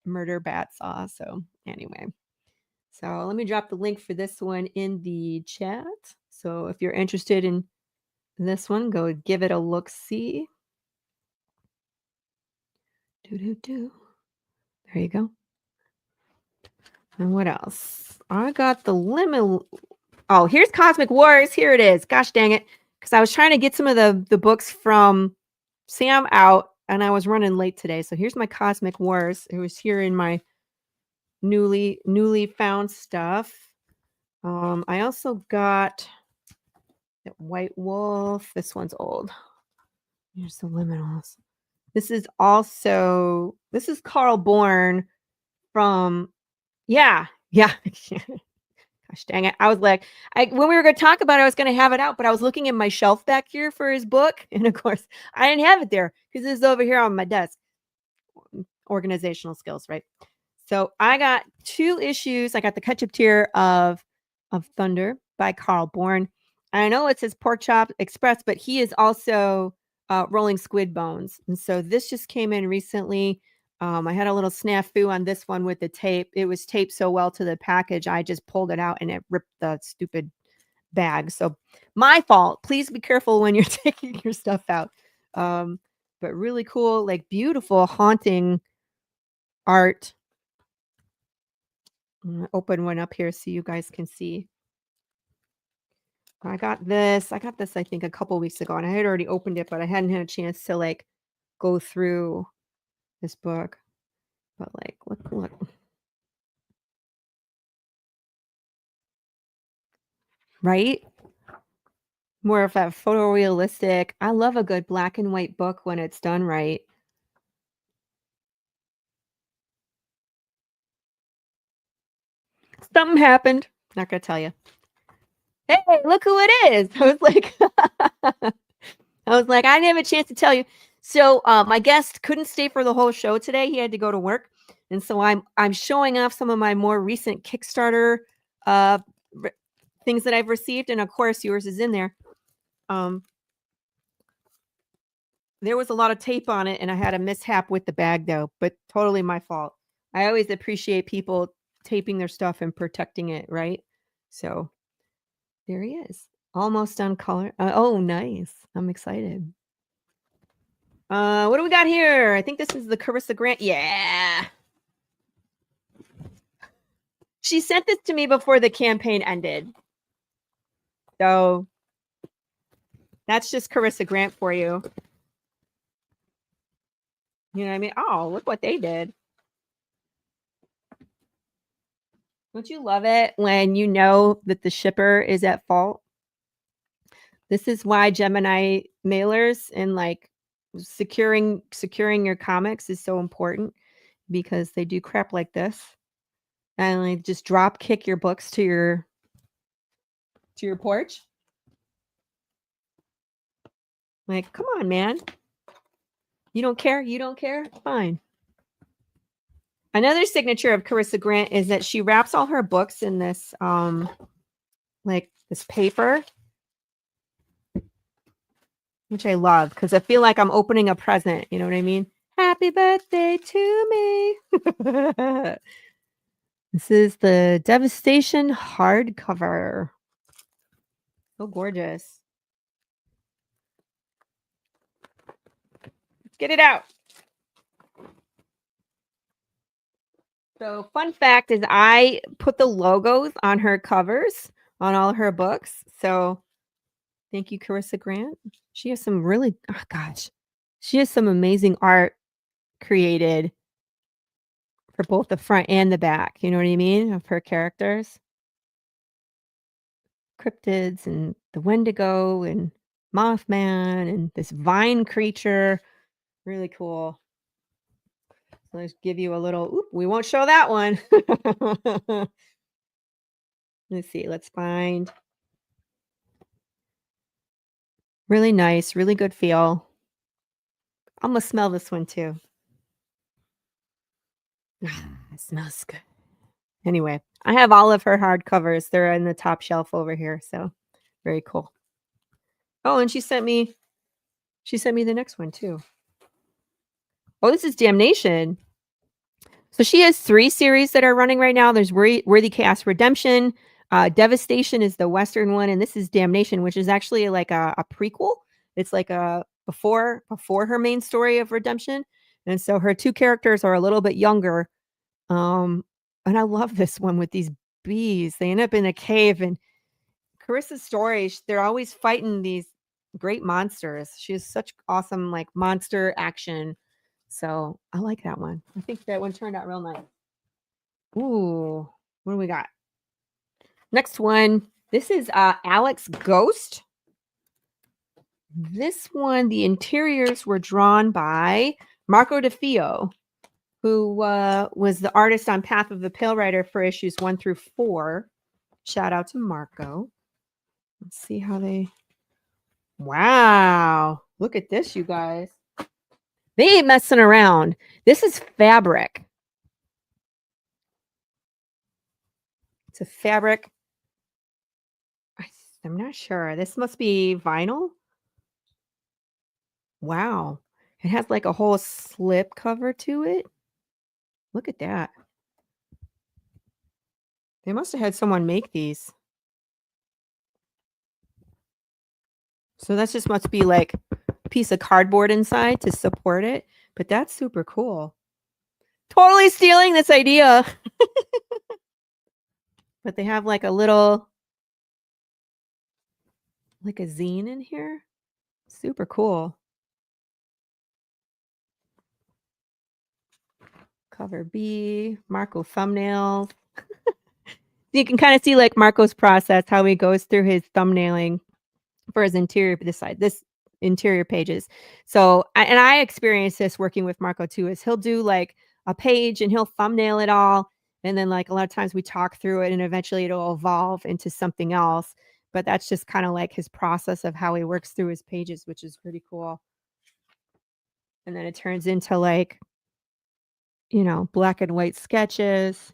murder bat saw. So anyway. So let me drop the link for this one in the chat. So if you're interested in this one, go give it a look-see. There you go. And what else? I got the limit. Oh, here's Cosmic Wars. Here it is. Gosh dang it. Because I was trying to get some of the books from Sam out, and I was running late today. So here's my Cosmic Wars. It was here in my newly found stuff. I also got that White Wolf. This one's old. Here's the Liminals. This is Carl Bourne from, yeah. Gosh dang it. I was like, when we were going to talk about it, I was going to have it out, but I was looking at my shelf back here for his book. And of course, I didn't have it there because it's over here on my desk. Organizational skills, right? So I got 2 issues. I got the Ketchup Tier of Thunder by Carl Bourne. I know it says Pork Chop Express, but he is also Rolling Squid Bones. And so this just came in recently. I had a little snafu on this one with the tape. It was taped so well to the package, I just pulled it out and it ripped the stupid bag. So my fault. Please be careful when you're taking your stuff out. But really cool, like beautiful, haunting art. I'm gonna open one up here so you guys can see. I got this. I think a couple weeks ago, and I had already opened it, but I hadn't had a chance to like go through this book. But like, look. Right? More of a photorealistic. I love a good black and white book when it's done right. Something happened. Not gonna tell you. Hey, look who it is. I was like, I didn't have a chance to tell you. So my guest couldn't stay for the whole show today. He had to go to work. And so I'm showing off some of my more recent Kickstarter things that I've received. And of course, yours is in there. There was a lot of tape on it, and I had a mishap with the bag, though, but totally my fault. I always appreciate people taping their stuff and protecting it, right? So there he is. Almost done color. Oh, nice. I'm excited. What do we got here? I think this is the Carissa Grant. Yeah. She sent this to me before the campaign ended. So that's just Carissa Grant for you. You know what I mean? Oh, look what they did. Don't you love it when you know that the shipper is at fault? This is why Gemini mailers and like securing your comics is so important, because they do crap like this and like just drop kick your books to your porch. Like, come on, man. You don't care? You don't care? Fine. Another signature of Carissa Grant is that she wraps all her books in this like this paper, which I love because I feel like I'm opening a present. You know what I mean? Happy birthday to me. This is the Devastation hardcover. So gorgeous. Let's get it out. So fun fact is I put the logos on her covers on all her books. So thank you, Carissa Grant. She has some really, oh gosh, she has some amazing art created for both the front and the back. You know what I mean? Of her characters. Cryptids and the Wendigo and Mothman and this vine creature. Really cool. So let's give you a little, we won't show that one. Let's see. Let's find. Really nice. Really good feel. I'm going to smell this one too. It smells good. Anyway, I have all of her hardcovers. They're in the top shelf over here. So very cool. Oh, and she sent me the next one too. Oh, this is Damnation. So she has 3 series that are running right now. There's Worthy Chaos Redemption. Devastation is the Western one. And this is Damnation, which is actually like a prequel. It's like a before her main story of redemption. And so her 2 characters are a little bit younger. And I love this one with these bees. They end up in a cave, and Carissa's story, they're always fighting these great monsters. She has such awesome like monster action. So I like that one. I think that one turned out real nice. Ooh, what do we got? Next one. This is Alex Ghost. This one, the interiors were drawn by Marco DeFio, who was the artist on Path of the Pale Rider for issues 1 through 4. Shout out to Marco. Let's see how they... Wow. Look at this, you guys. They ain't messing around. This is fabric. It's a fabric. I'm not sure. This must be vinyl. Wow. It has like a whole slip cover to it. Look at that. They must have had someone make these. So that just must be like a piece of cardboard inside to support it. But that's super cool. Totally stealing this idea. But they have like a little, like a zine in here. Super cool. Cover B, Marco thumbnails. You can kind of see like Marco's process, how he goes through his thumbnailing for his interior, this interior pages. So, and I experienced this working with Marco too, is he'll do like a page and he'll thumbnail it all. And then like a lot of times we talk through it and eventually it'll evolve into something else. But that's just kind of like his process of how he works through his pages, which is pretty cool. And then it turns into like, you know, black and white sketches.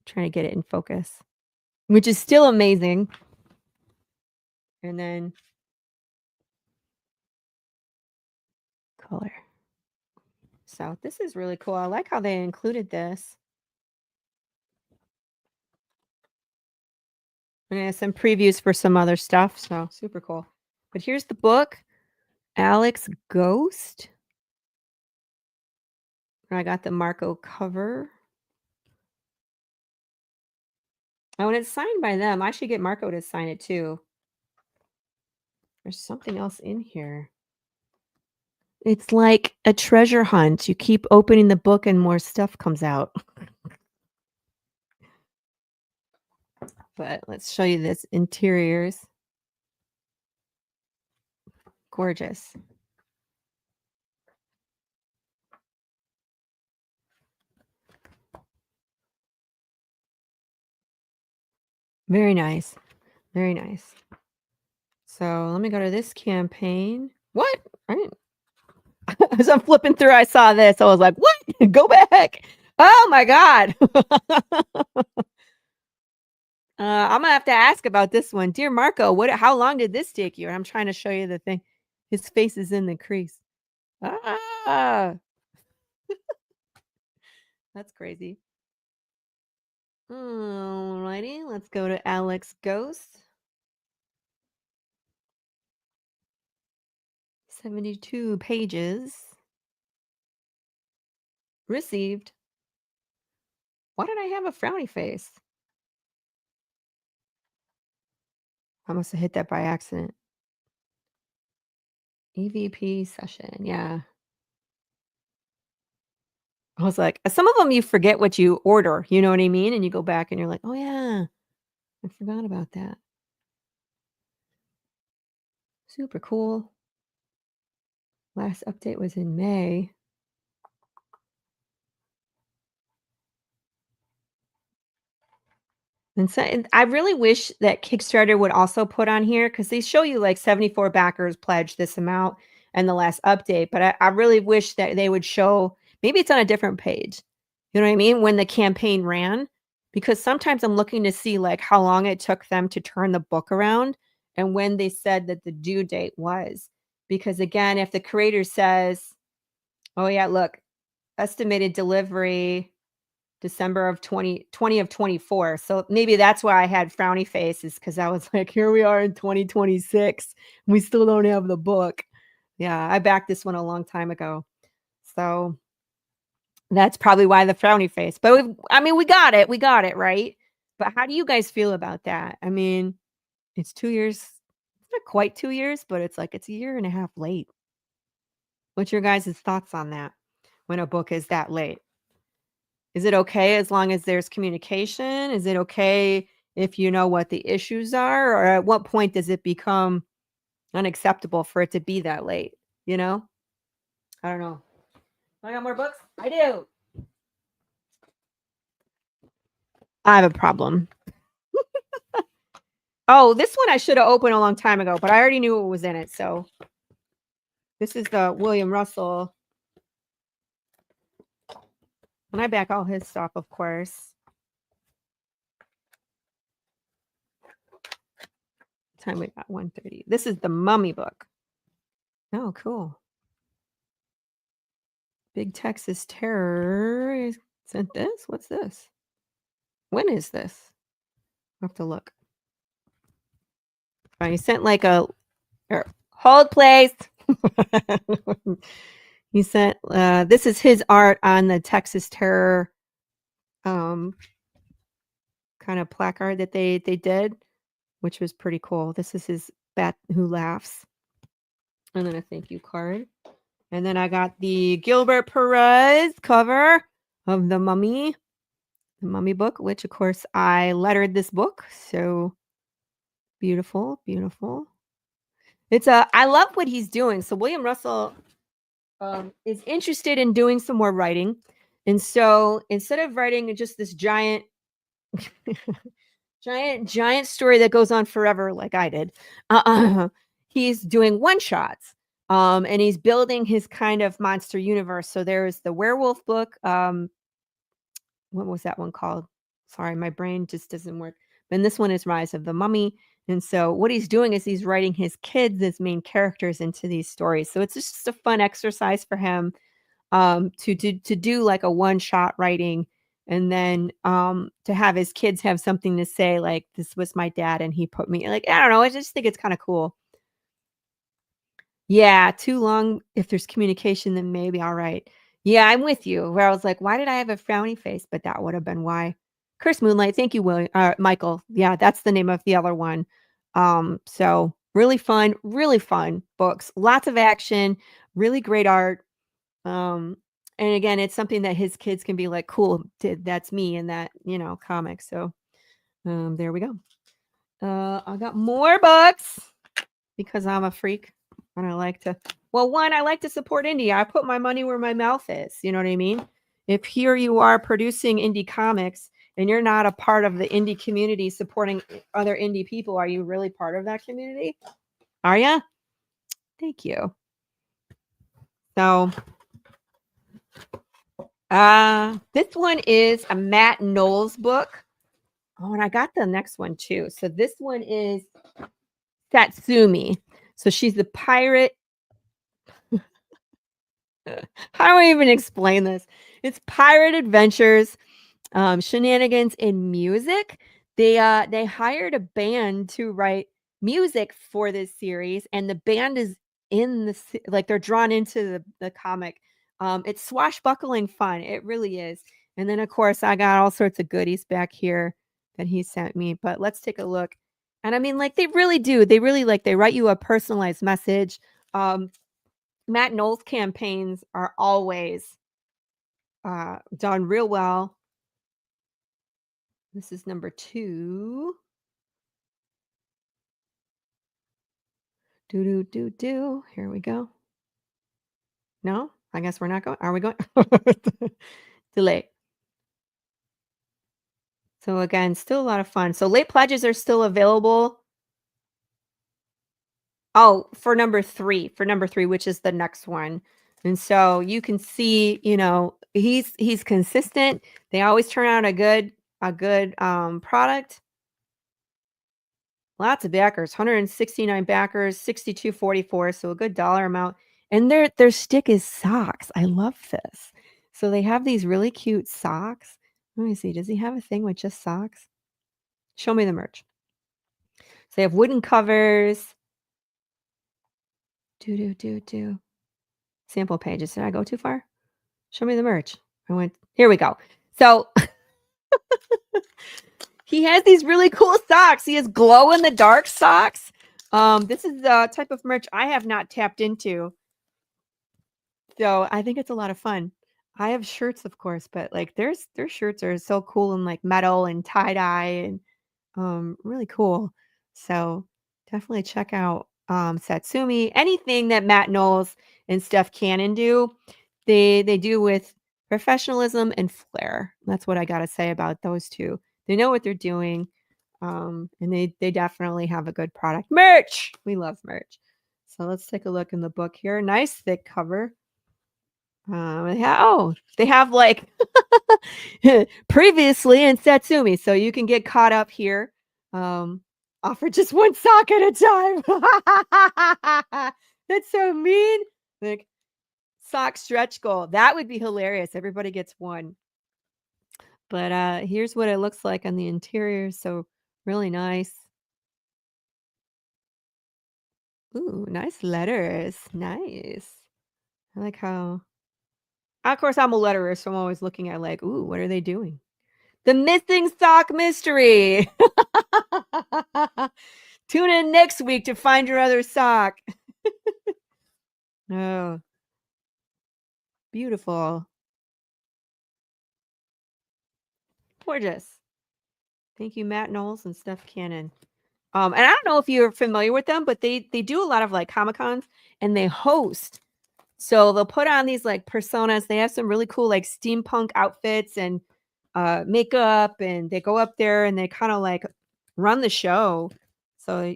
Trying to get it in focus, which is still amazing. And then color. So this is really cool. I like how they included this. And some previews for some other stuff. So super cool. But here's the book, Alex Ghost. I got the Marco cover. Oh, and it's signed by them. I should get Marco to sign it too. There's something else in here. It's like a treasure hunt. You keep opening the book and more stuff comes out. But let's show you this interiors. Gorgeous. Very nice. Very nice. So let me go to this campaign. What? I didn't. As I'm flipping through, I saw this. I was like, what? Go back. Oh my God. I'm gonna have to ask about this one. Dear Marco, how long did this take you? And I'm trying to show you the thing. His face is in the crease. Ah. That's crazy. Alrighty, let's go to Alex Ghost. 72 pages. Received. Why did I have a frowny face? I must have hit that by accident. EVP session, yeah. I was like, some of them you forget what you order, you know what I mean? And you go back and you're like, oh yeah, I forgot about that. Super cool. Last update was in May. And so I really wish that Kickstarter would also put on here, because they show you like 74 backers pledged this amount and the last update. But I really wish that they would show, maybe it's on a different page, you know what I mean, when the campaign ran. Because sometimes I'm looking to see like how long it took them to turn the book around and when they said that the due date was. Because again, if the creator says, oh yeah, look, estimated delivery December of 2020 of 24. So maybe that's why I had frowny faces, because I was like, here we are in 2026. We still don't have the book. Yeah, I backed this one a long time ago. So that's probably why the frowny face. But we got it. We got it, right? But how do you guys feel about that? I mean, it's 2 years. It's not quite 2 years, but it's like it's a year and a half late. What's your guys' thoughts on that when a book is that late? Is it okay as long as there's communication? Is it okay if you know what the issues are? Or at what point does it become unacceptable for it to be that late? You know? I don't know. I got more books? I do. I have a problem. Oh, this one I should have opened a long time ago, but I already knew what was in it. So this is the William Russell. And I back all his stuff, of course. Time we got 1:30. This is the Mummy book. Oh, cool. Big Texas Terror. Is it this? What's this? When is this? I have to look. Oh, you sent like a hold place. He sent this is his art on the Texas Terror kind of placard that they did, which was pretty cool. This is his Bat Who Laughs. And then a thank you card. And then I got the Gilbert Perez cover of the Mummy book, which of course I lettered this book. So beautiful, beautiful. It's I love what he's doing. So William Russell is interested in doing some more writing. And so instead of writing just this giant giant story that goes on forever like I did, he's doing one shots. And he's building his kind of monster universe. So there's the werewolf book. What was that one called? Sorry, my brain just doesn't work. And this one is Rise of the Mummy. And so what he's doing is he's writing his kids as main characters into these stories. So it's just a fun exercise for him to do like a one-shot writing, and then to have his kids have something to say, like, this was my dad and he put me, like, I don't know. I just think it's kind of cool. Yeah, too long. If there's communication, then maybe all right. Yeah, I'm with you. Where I was like, why did I have a frowny face? But that would have been why. Curse Moonlight. Thank you, Michael. Yeah, that's the name of the other one. So really fun books. Lots of action. Really great art. And again, it's something that his kids can be like, cool. That's me in that comic. So there we go. I got more books because I'm a freak. And I like to, I like to support indie. I put my money where my mouth is. You know what I mean? If here you are producing indie comics and you're not a part of the indie community supporting other indie people, are you really part of that community? Are you? Thank you. So, this one is a Matt Knowles book. Oh, and I got the next one too. So this one is Satsumi. So she's the pirate. How do I even explain this? It's pirate adventures, shenanigans, and music. They hired a band to write music for this series, and the band is in the like they're drawn into the comic. It's swashbuckling fun. It really is. And then of course I got all sorts of goodies back here that he sent me. But let's take a look. And I mean, like they really do. They really they write you a personalized message. Matt Knowles campaigns are always done real well. This is number 2. Do. Here we go. No, I guess we're not going. Are we going? Delay. So again, still a lot of fun. So late pledges are still available. Oh, for number 3, which is the next one. And so you can see, he's consistent. They always turn out a good product. Lots of backers, 169 backers, 62.44, so a good dollar amount. And their stick is socks. I love this. So they have these really cute socks. Let me see. Does he have a thing with just socks? Show me the merch. So they have wooden covers. Do. Sample pages. Did I go too far? Show me the merch. Here we go. So he has these really cool socks. He has glow in the dark socks. This is the type of merch I have not tapped into. So I think it's a lot of fun. I have shirts, of course, but like their shirts are so cool and like metal and tie-dye and really cool. So definitely check out Satsumi. Anything that Matt Knowles and Steph Cannon do, they do with professionalism and flair. That's what I gotta say about those two. They know what they're doing. And they definitely have a good product. Merch! We love merch. So let's take a look in the book here. Nice thick cover. They have like previously in Satsumi, so you can get caught up here. Offer just one sock at a time. That's so mean. Like sock stretch goal. That would be hilarious. Everybody gets one. But here's what it looks like on the interior. So really nice. Ooh, nice letters. Nice. I like how. Of course, I'm a letterer, so I'm always looking at like, ooh, what are they doing? The missing sock mystery. Tune in next week to find your other sock. Oh, beautiful. Gorgeous. Thank you, Matt Knowles and Steph Cannon. And I don't know if you're familiar with them, but they do a lot of like Comic-Cons and they host. So they'll put on these like personas. They have some really cool like steampunk outfits and makeup, and they go up there and they kind of like run the show. So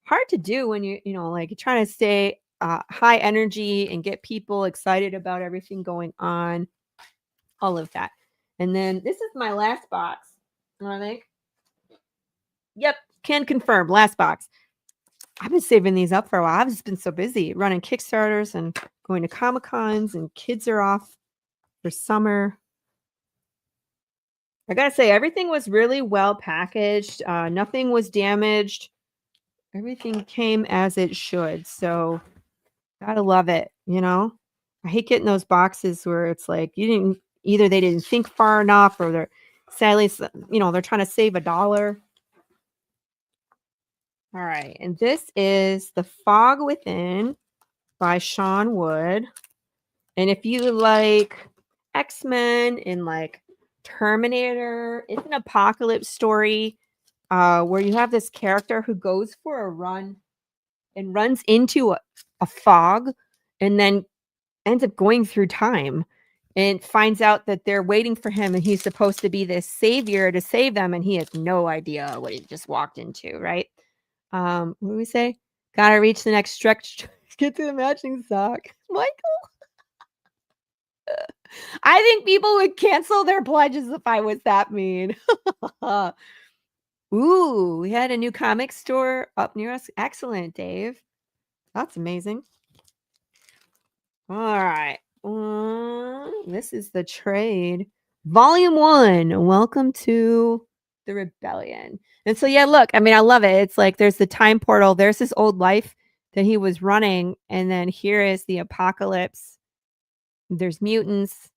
hard to do when you know like you're trying to stay high energy and get people excited about everything going on. All of that. And then this is my last box. I think. Yep, can confirm. Last box. I've been saving these up for a while. I've just been so busy running Kickstarters and going to Comic-Cons, and kids are off for summer. I gotta say, everything was really well packaged. Nothing was damaged. Everything came as it should. So gotta love it, you know? I hate getting those boxes where it's like they didn't think far enough, or they're sadly, they're trying to save $1. All right, and this is The Fog Within by Sean Wood. And if you like X-Men and like Terminator, it's an apocalypse story where you have this character who goes for a run and runs into a fog and then ends up going through time and finds out that they're waiting for him and he's supposed to be this savior to save them, and he has no idea what he just walked into, right? What do we say? Gotta reach the next stretch. Get to the matching sock. Michael. I think people would cancel their pledges if I was that mean. Ooh, we had a new comic store up near us. Excellent, Dave. That's amazing. All right. This is the trade. Volume 1. Welcome to the Rebellion. And so, yeah, look, I mean, I love it. It's like there's the time portal. There's his old life that he was running. And then here is the apocalypse. There's mutants.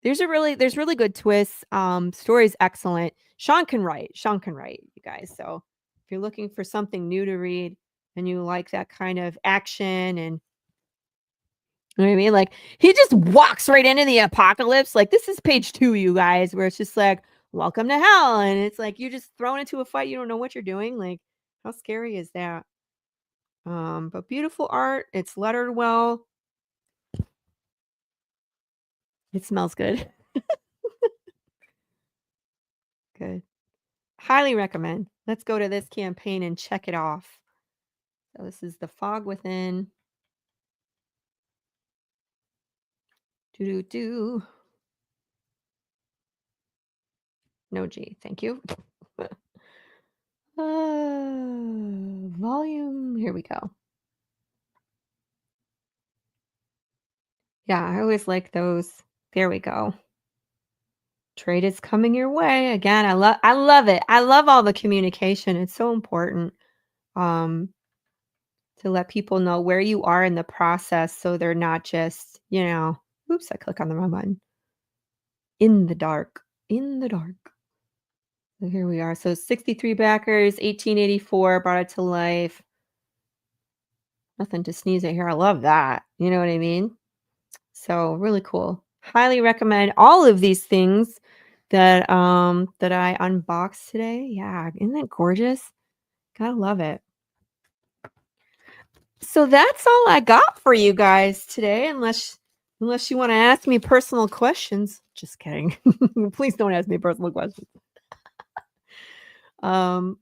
There's really good twists. Story's excellent. Sean can write, you guys. So if you're looking for something new to read and you like that kind of action, and you know what I mean? Like he just walks right into the apocalypse. Like this is page 2, you guys, where it's just like, welcome to hell. And it's like you're just thrown into a fight. You don't know what you're doing. Like, how scary is that? But beautiful art. It's lettered well. It smells good. Good. Highly recommend. Let's go to this campaign and check it off. So this is The Fog Within. No G, thank you. Volume, here we go. Yeah, I always like those. There we go. Trade is coming your way. Again, I love it. I love all the communication. It's so important to let people know where you are in the process, so they're not just, oops, I click on the wrong button. In the dark. So here we are. So 63 backers, 1884 brought it to life. Nothing to sneeze at here. I love that. You know what I mean? So really cool. Highly recommend all of these things that I unboxed today. Yeah, isn't that gorgeous? Gotta love it. So that's all I got for you guys today, unless you want to ask me personal questions. Just kidding. Please don't ask me personal questions. Um,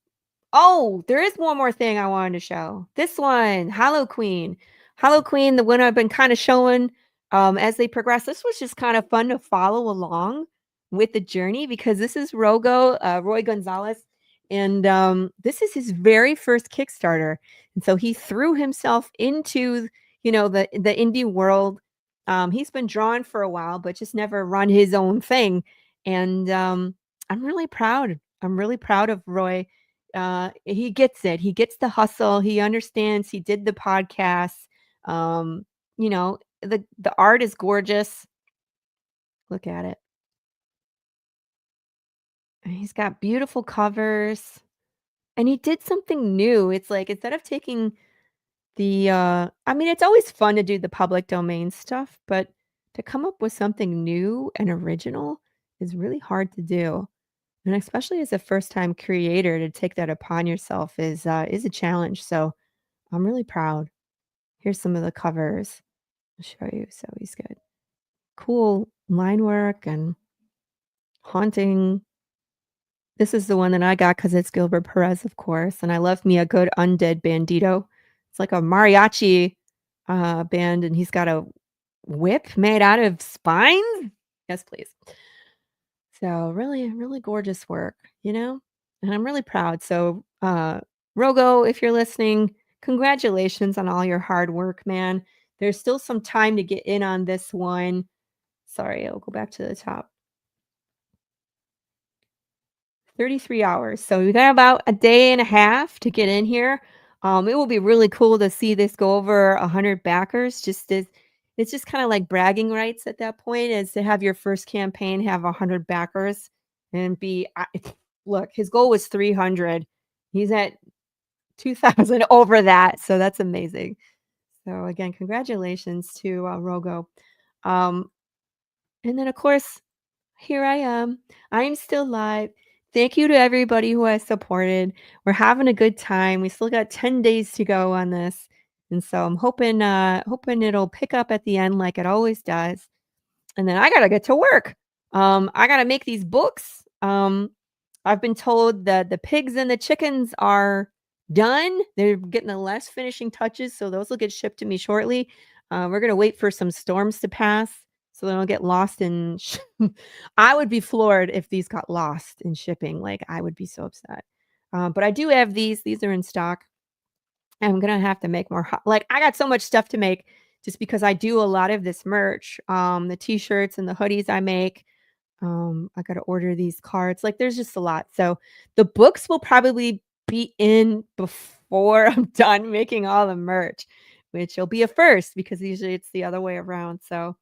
oh, there is one more thing I wanted to show. This one, Hollow Queen. Hollow Queen, the one I've been kind of showing as they progress. This was just kind of fun to follow along with the journey because this is Roy Gonzalez, and this is his very first Kickstarter. And so he threw himself into, the indie world. He's been drawn for a while, but just never run his own thing. And I'm really proud. I'm really proud of Roy. He gets it. He gets the hustle. He understands. He did the podcast. Um, the art is gorgeous. Look at it. And he's got beautiful covers. And he did something new. It's like instead of taking I mean, it's always fun to do the public domain stuff, but to come up with something new and original is really hard to do. And especially as a first-time creator, to take that upon yourself is a challenge. So I'm really proud. Here's some of the covers. I'll show you. So he's got cool line work and haunting. This is the one that I got because it's Gilbert Perez, of course. And I love me a good undead bandito. It's like a mariachi band, and he's got a whip made out of spines. Yes, please. So really, really gorgeous work, and I'm really proud. So, Rogo, if you're listening, congratulations on all your hard work, man. There's still some time to get in on this one. Sorry, I'll go back to the top. 33 hours. So we got about a day and a half to get in here. It will be really cool to see this go over 100 backers. It's just kind of like bragging rights at that point, is to have your first campaign have 100 backers and look, his goal was 300. He's at 2,000 over that. So that's amazing. So again, congratulations to Rogo. And then of course, here I am. I'm still live. Thank you to everybody who has supported. We're having a good time. We still got 10 days to go on this. And so I'm hoping it'll pick up at the end like it always does. And then I got to get to work. I got to make these books. I've been told that the pigs and the chickens are done. They're getting the last finishing touches, so those will get shipped to me shortly. We're going to wait for some storms to pass so they don't get lost in I would be floored if these got lost in shipping. Like, I would be so upset. But I do have these. These are in stock. I'm gonna have to make more. Like, I got so much stuff to make just because I do a lot of this merch. The t-shirts and the hoodies I make. I got to order these cards. Like, there's just a lot. So the books will probably be in before I'm done making all the merch, which will be a first because usually it's the other way around. So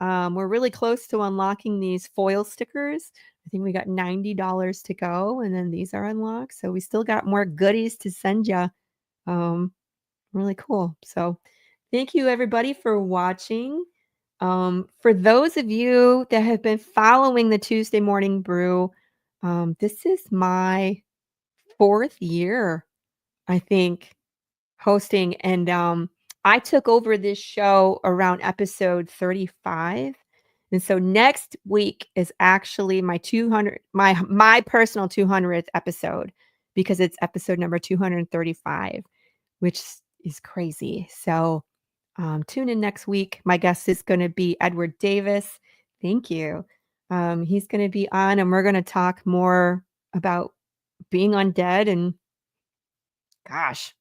we're really close to unlocking these foil stickers. I think we got $90 to go, and then these are unlocked. So we still got more goodies to send you. Really cool. So thank you everybody for watching. For those of you that have been following the Tuesday Morning Brew, this is my 4th year, I think, hosting. And I took over this show around episode 35. And so next week is actually my my personal 200th episode, because it's episode number 235, which is crazy. So tune in next week. My guest is going to be Edward Davis. Thank you. He's going to be on, and we're going to talk more about being undead and, gosh,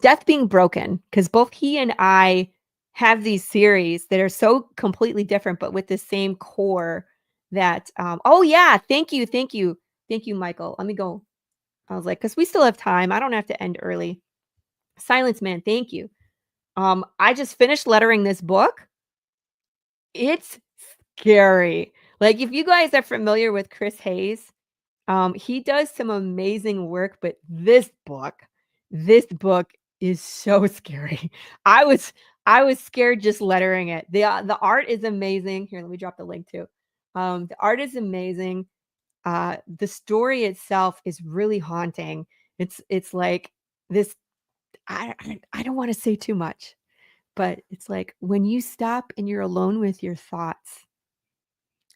death being broken, because both he and I have these series that are so completely different, but with the same core that, oh yeah, thank you, Michael. Let me go. I was like, because we still have time. I don't have to end early. Silence Man, thank you. I just finished lettering this book. It's scary. Like, if you guys are familiar with Chris Hayes, he does some amazing work, but this book is so scary. I was scared just lettering it. The art is amazing. Here, let me drop the link too. The art is amazing. The story itself is really haunting. It's like this. I don't want to say too much, but it's like when you stop and you're alone with your thoughts,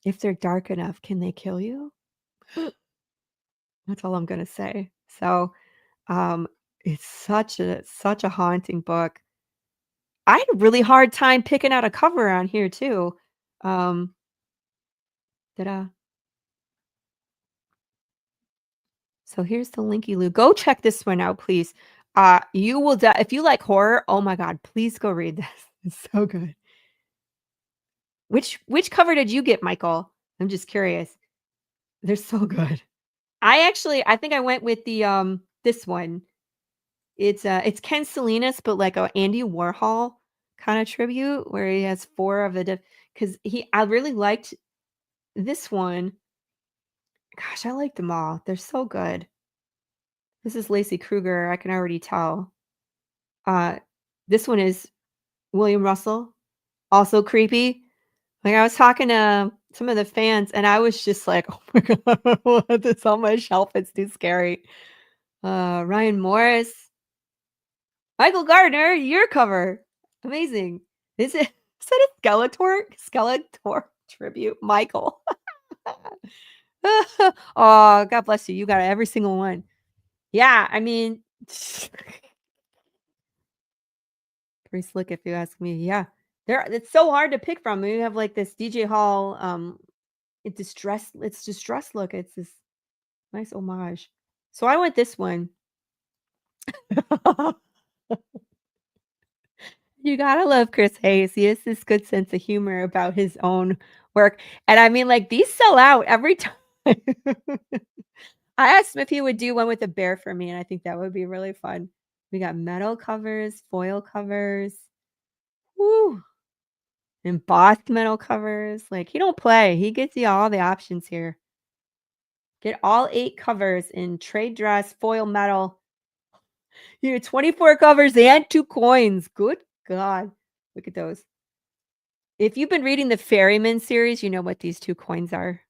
if they're dark enough, can they kill you? That's all I'm gonna say. So, um, it's such a haunting book. I had a really hard time picking out a cover on here too. Um, ta So here's the linky loo. Go check this one out, please. You will if you like horror, oh my god, please go read this. It's so good. Which cover did you get, Michael? I'm just curious. They're so good. I think I went with the this one. It's Ken Salinas, but like a Andy Warhol kind of tribute where he has four of the because I really liked this one. Gosh, I like them all. They're so good. This is Lacey Kruger, I can already tell. Uh, this one is William Russell, also creepy. Like, I was talking to some of the fans, and I was just like, "Oh my god, I want this on my shelf, it's too scary." Ryan Morris, Michael Gardner, your cover. Amazing. Is that a Skeletor tribute? Michael. Oh, God bless you. You got every single one. Yeah, I mean, pretty slick if you ask me. Yeah. It's so hard to pick from. You have like this DJ Hall it's distressed look. It's this nice homage. So I went this one. You gotta love Chris Hayes. He has this good sense of humor about his own work. And I mean, like, these sell out every time. I asked him if he would do one with a bear for me, and I think that would be really fun. We got metal covers, foil covers. Woo! Embossed metal covers. Like, he don't play. He gets you all the options here. Get all 8 covers in trade dress, foil metal. You know, 24 covers and 2 coins. Good God. Look at those. If you've been reading the Ferryman series, you know what these 2 coins are.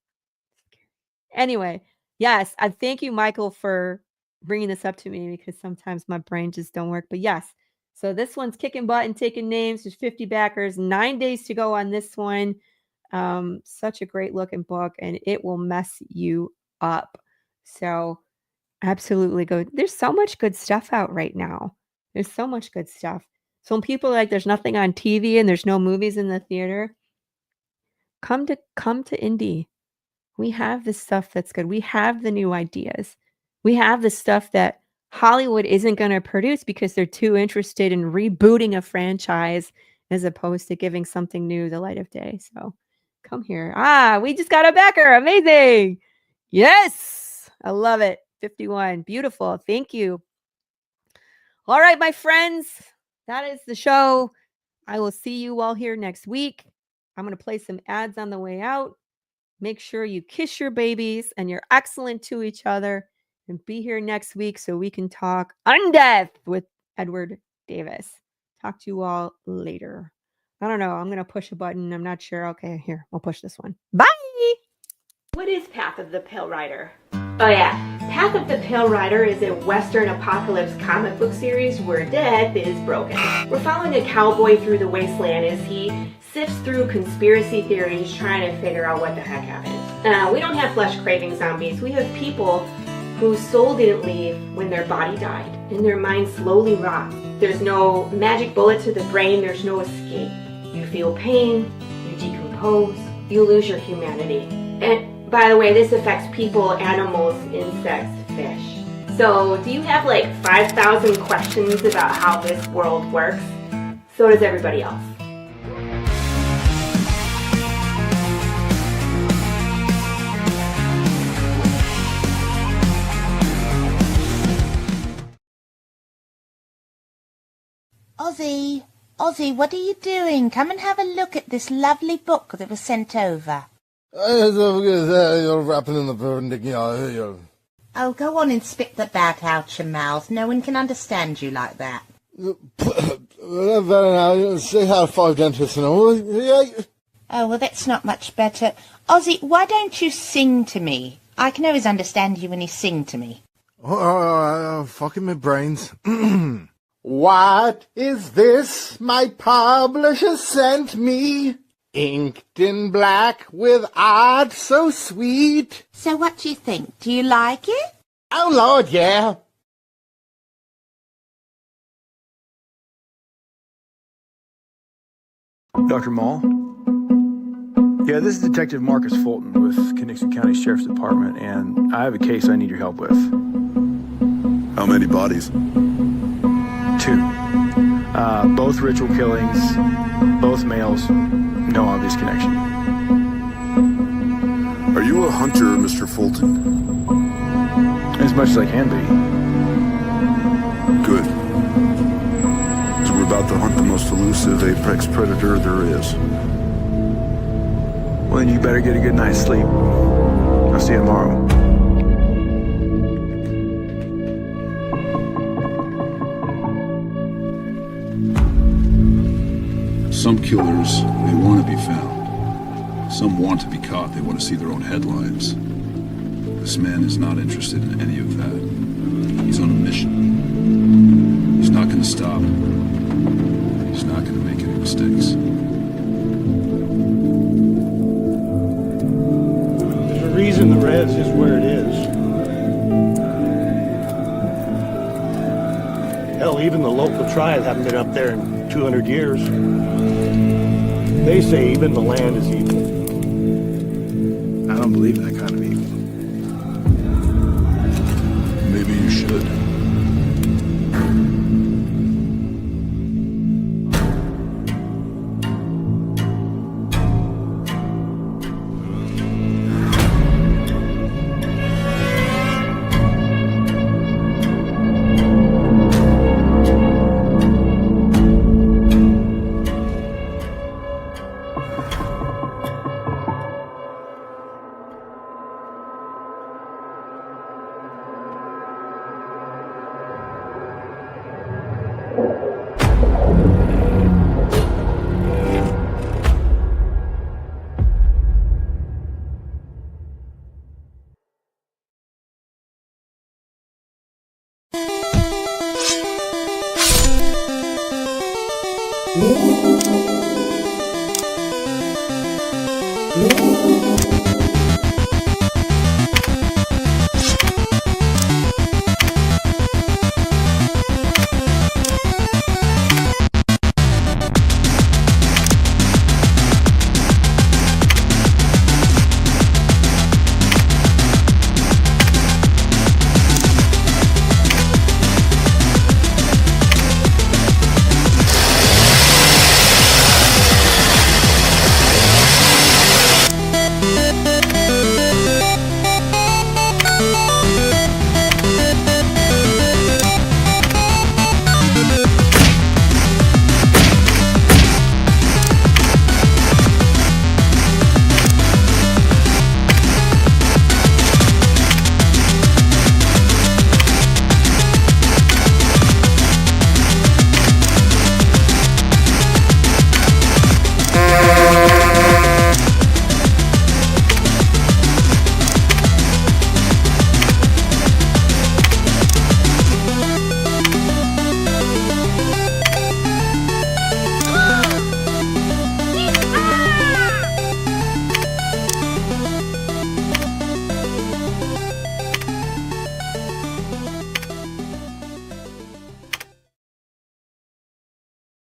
Anyway, yes, I thank you, Michael, for bringing this up to me because sometimes my brain just don't work. But yes, so this one's kicking butt and taking names. There's 50 backers, 9 days to go on this one. Such a great looking book, and it will mess you up. So absolutely go. There's so much good stuff out right now. There's so much good stuff. So when people are like, there's nothing on TV and there's no movies in the theater, come to indie. We have the stuff that's good. We have the new ideas. We have the stuff that Hollywood isn't going to produce because they're too interested in rebooting a franchise as opposed to giving something new the light of day. So come here. We just got a backer. Amazing. Yes. I love it. 51. Beautiful. Thank you. All right, my friends. That is the show. I will see you all here next week. I'm going to play some ads on the way out. Make sure you kiss your babies and you're excellent to each other. And be here next week so we can talk undeath with Edward Davis. Talk to you all later. I don't know. I'm going to push a button. I'm not sure. Okay, here. We'll push this one. Bye! What is Path of the Pale Rider? Oh yeah, Path of the Pale Rider is a Western apocalypse comic book series where death is broken. We're following a cowboy through the wasteland as he sifts through conspiracy theories trying to figure out what the heck happened. We don't have flesh-craving zombies. We have people whose soul didn't leave when their body died and their mind slowly rots. There's no magic bullet to the brain. There's no escape. You feel pain, you decompose, you lose your humanity. And by the way, this affects people, animals, insects, fish. So, do you have like 5,000 questions about how this world works? So does everybody else. Ozzy, what are you doing? Come and have a look at this lovely book that was sent over. You're wrapping in the vernacular. Oh, go on and spit the bat out your mouth. No one can understand you like that. Say how 5 dentists and all. Oh, well, that's not much better. Ozzy, why don't you sing to me? I can always understand you when you sing to me. Fucking my brains. What is this my publisher sent me? Inked in black with art so sweet. So what do you think? Do you like it? Oh, Lord, yeah. Dr. Mall? Yeah, this is Detective Marcus Fulton with Kinnixon County Sheriff's Department, and I have a case I need your help with. How many bodies? 2. Both ritual killings, both males, no obvious connection. Are you a hunter, Mr. Fulton? As much as I can be. Good. So we're about to hunt the most elusive apex predator there is. Well, then you better get a good night's sleep. I'll see you tomorrow. Some killers, they want to be found. Some want to be caught. They want to see their own headlines. This man is not interested in any of that. He's on a mission. He's not going to stop. He's not going to make any mistakes. There's a reason the res is where it is. Hell, even the local tribes haven't been up there in 200 years. They say even the land is evil. I don't believe in that kind of evil. Maybe you should.